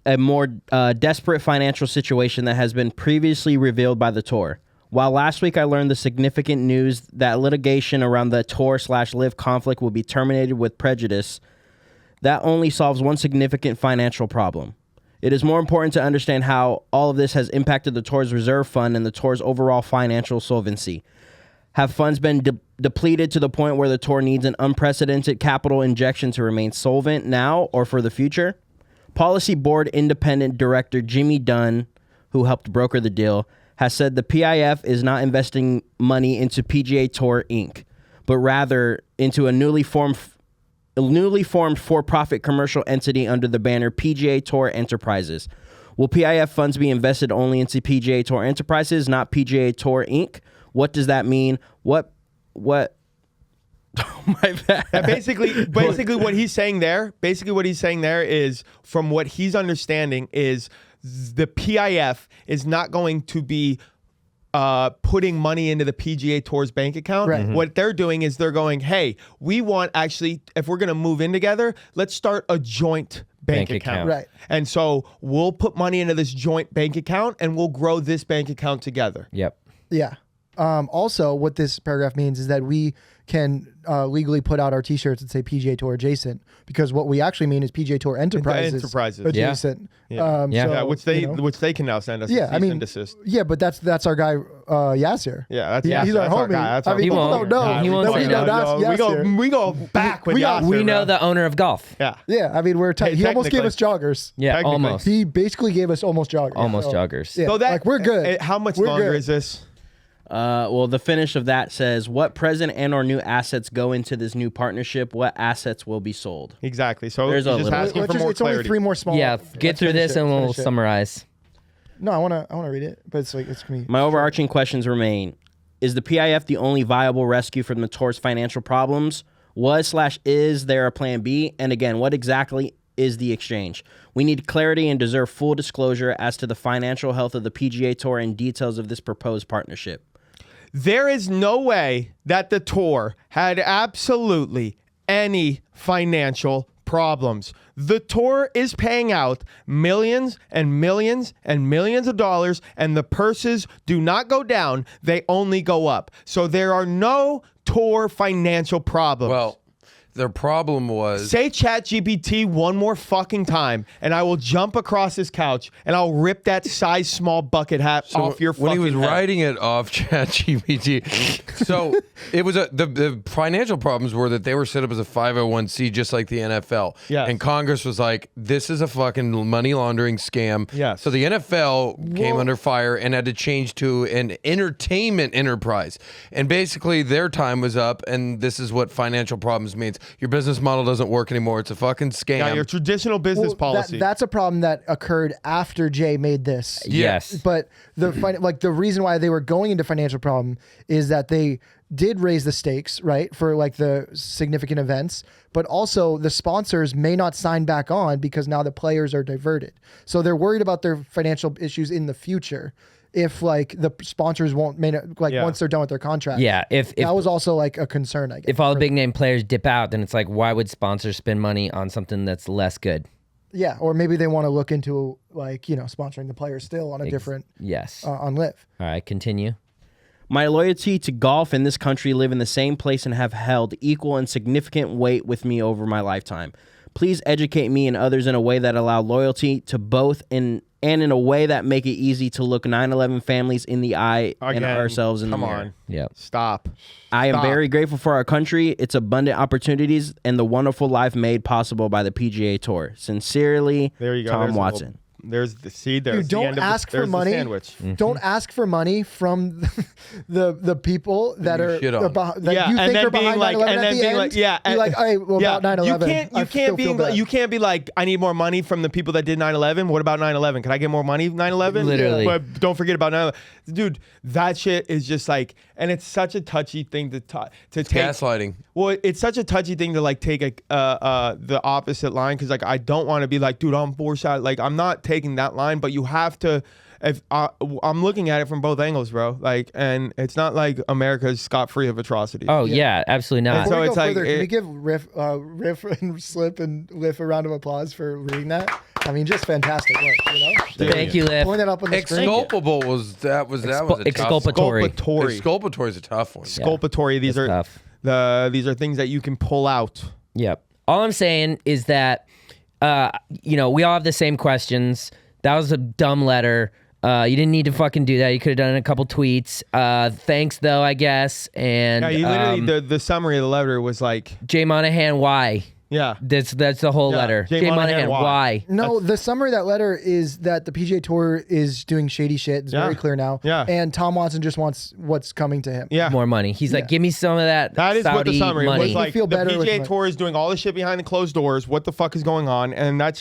a more desperate financial situation that has been previously revealed by the tour. While last week I learned the significant news that litigation around the tour/live conflict will be terminated with prejudice, that only solves one significant financial problem. It is more important to understand how all of this has impacted the tour's reserve fund and the tour's overall financial solvency. Have funds been depleted to the point where the tour needs an unprecedented capital injection to remain solvent now or for the future? Policy Board Independent Director Jimmy Dunn, who helped broker the deal, has said the PIF is not investing money into PGA Tour Inc., but rather into a newly formed for-profit commercial entity under the banner PGA Tour Enterprises. Will PIF funds be invested only into PGA Tour Enterprises, not PGA Tour Inc.? What does that mean? What? Oh my bad. And basically what he's saying there is, from what he's understanding, is the PIF is not going to be putting money into the PGA Tour's bank account. Right. Mhm. What they're doing is they're going, hey, we want actually, if we're going to move in together, let's start a joint bank account. Right. And so we'll put money into this joint bank account and we'll grow this bank account together. Yep. Yeah. Also, what this paragraph means is that we can legally put out our T-shirts that say PGA Tour adjacent, because what we actually mean is PGA Tour Enterprises, Enterprises. adjacent. Yeah. Yeah. So, which they can now send us. Yeah, a cease and desist. yeah, but that's our guy Yasser. Yeah, that's He's our that's homie. guy. That's I our mean, He people won't. don't know. He won't that say we know that. that's Yasser. we go back with we got- Yasser, We know bro. the owner of golf. Yeah. Yeah, I mean, we're tight. Hey, He almost gave us technically. joggers. Yeah, Technically. almost. He basically gave us almost joggers. Almost So, joggers. Yeah, So that like we're good. How much We're longer good. is this? Well, the finish of that says, what present and or new assets go into this new partnership? What assets will be sold? Exactly. So There's he's a just little- asking Let's for just- more it's only clarity. three more small. Yeah, Let's get through finish this it, and we'll finish it. summarize. No, I wanna read it, but it's like it's me. My overarching questions remain. Is the PIF the only viable rescue from the tour's financial problems? Was/is there a plan B? And again, what exactly is the exchange? We need clarity and deserve full disclosure as to the financial health of the PGA Tour and details of this proposed partnership. There is no way that the tour had absolutely any financial problems. The tour is paying out millions and millions and millions of dollars, and the purses do not go down, they only go up. So there are no tour financial problems. Well, Their problem was Say ChatGPT one more fucking time, and I will jump across this couch and I'll rip that size small bucket hat off your when fucking he was head. writing it off ChatGPT. So it was the financial problems were that they were set up as a 501c just like the NFL. Yes. And Congress was like, this is a fucking money laundering scam. Yes. So the NFL came under fire and had to change to an entertainment enterprise. And basically their time was up, and this is what financial problems means. Your business model doesn't work anymore. It's a fucking scam. Yeah, your traditional business policy. That's a problem that occurred after Jay made this. Yes. But the reason why they were going into financial problem is that they did raise the stakes, right, for like the significant events, but also the sponsors may not sign back on because now the players are diverted. So they're worried about their financial issues in the future if like the sponsors once they're done with their contract. Yeah, if that was also like a concern, I guess. if all the big name players dip out, then it's like, why would sponsors spend money on something that's less good? Yeah, or maybe they want to look into like, sponsoring the players still on a different Yes. on Live. All right, continue. My loyalty to golf in this country live in the same place and have held equal and significant weight with me over my lifetime. Please educate me and others in a way that allow loyalty to both and in a way that make it easy to look 9/11 families in the eye and Again, ourselves in the come mirror. on. Yep. Stop. I am Stop. very grateful for our country, its abundant opportunities, and the wonderful life made possible by the PGA Tour. Sincerely, There you go. Tom There's a Watson. little- There's the seed. There's Dude, the don't end of ask the, for there's the money. sandwich. Don't ask for money from the people that are shit on. that Yeah, you and think then are being behind like- 9/11 and at then the being end. like, yeah, Be like, hey, well, about 9/11, You can't be like, I need more money from the people that did 9/11. What about 9/11? Can I get more money 9/11? Literally. But don't forget about 9/11. Dude, that shit is just like, and it's such a touchy thing to take. gaslighting. Well, it's such a touchy thing to like take the opposite line, because like I don't want to be like, dude, I'm foresight. Like I'm not taking that line, but you have to. If I'm looking at it from both angles, bro. Like, and it's not like America's scot free of atrocities. Oh yeah, absolutely not. So Before we it's go like further, can it- we give Riff and Slip and Liff a round of applause for reading that? I mean, just fantastic work. Thank you, Liv. Pulling that up on the screen. Exculpable was a tough Exculpatory. Exculpatory. Exculpatory is a tough one. Exculpatory. These That's are tough. these are things that you can pull out. Yep. All I'm saying is that, we all have the same questions. That was a dumb letter. You didn't need to fucking do that. You could have done a couple tweets. Thanks, though, I guess. And Yeah, you literally the summary of the letter was like, Jay Monahan, why? yeah, That's the whole Yeah, letter. Jay Jay Monahan, Monahan, why? why? No, the summary of that letter is that the PGA Tour is doing shady shit. It's Yeah. very clear now. Yeah. And Tom Watson just wants what's coming to him. yeah. More money. He's like, give me some of that That is Saudi what the summary money. was like. feel The better with PGA money. Tour is doing all the shit behind the closed doors. What the fuck is going on? And that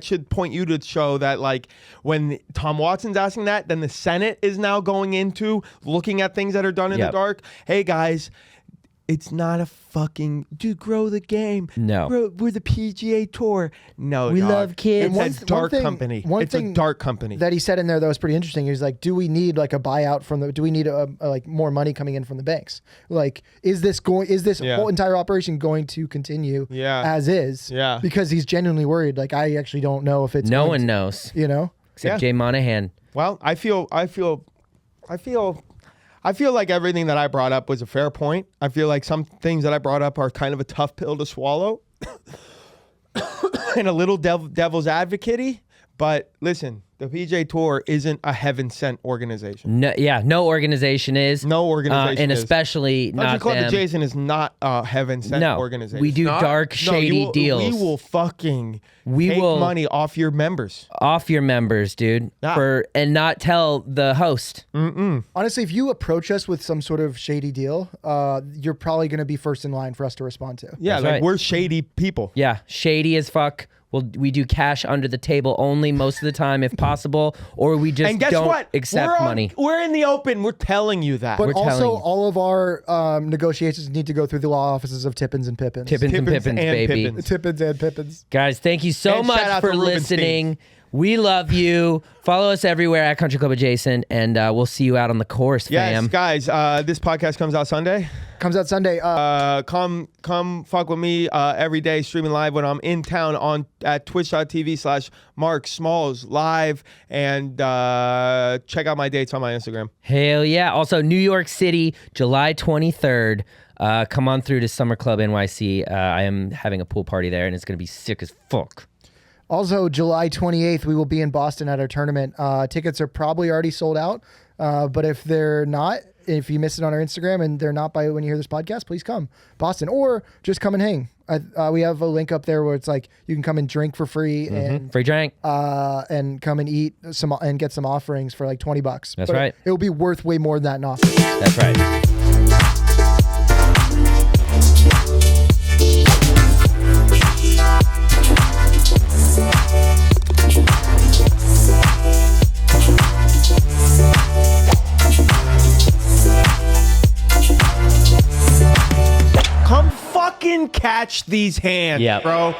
should point you to show that like when Tom Watson's asking that, then the Senate is now going into looking at things that are done in the Yep. dark. Hey guys, it's not a fucking dude. Grow the game. No. we're the PGA Tour. No, We dog. love kids. It's a dark company. It's a thing dark company. that he said in there that was pretty interesting. He was like, "Do we need like a buyout from the? Do we need like more money coming in from the banks? Like, is this Yeah. whole entire operation going to continue? Yeah. as is? Yeah. because he's genuinely worried. Like, I actually don't know if it's No going one to- knows Yeah. except Jay Monahan. Well, I feel like everything that I brought up was a fair point. I feel like some things that I brought up are kind of a tough pill to swallow and a little devil's advocate-y. But listen, the PGA Tour isn't a heaven-sent organization. No organization is. No organization and is. especially Country not Club them. of Jason is not a heaven-sent No, organization. we do Not? dark, No, shady deals. We will fucking We take will- money off your members. off your members, dude, Yeah. and not tell the host. Honestly, if you approach us with some sort of shady deal, you're probably going to be first in line for us to respond to. Yeah, That's like right. we're shady people. Yeah, shady as fuck. We do cash under the table only most of the time if possible, or we just And guess don't what? accept money. We're in the open. We're telling you that. But We're also, telling you. all of our negotiations need to go through the law offices of Tippins and Pippins. Tippins and Pippins Pippins, and baby. Pippins. Tippins and Pippins. Guys, thank you so And much shout out for to listening. We love you. Follow us everywhere at Country Club Adjacent, and we'll see you out on the course, Yes, fam. guys, this podcast comes out Sunday. Comes out Sunday. Come fuck with me every day, streaming live when I'm in town at twitch.tv/Mark Smalls live, and check out my dates on my Instagram. Hell yeah. Also, New York City, July 23rd. Come on through to Summer Club NYC. I am having a pool party there, and it's going to be sick as fuck. Also, July 28th, we will be in Boston at our tournament. Tickets are probably already sold out, but if they're not, if you miss it on our Instagram and they're not by when you hear this podcast, please come Boston, or just come and hang. We have a link up there where it's like you can come and drink for free and Free drink. and come and eat some and get some offerings for like $20. That's But right. It will be worth way more than that in offering. That's right. Come fucking catch these hands, Yep. bro.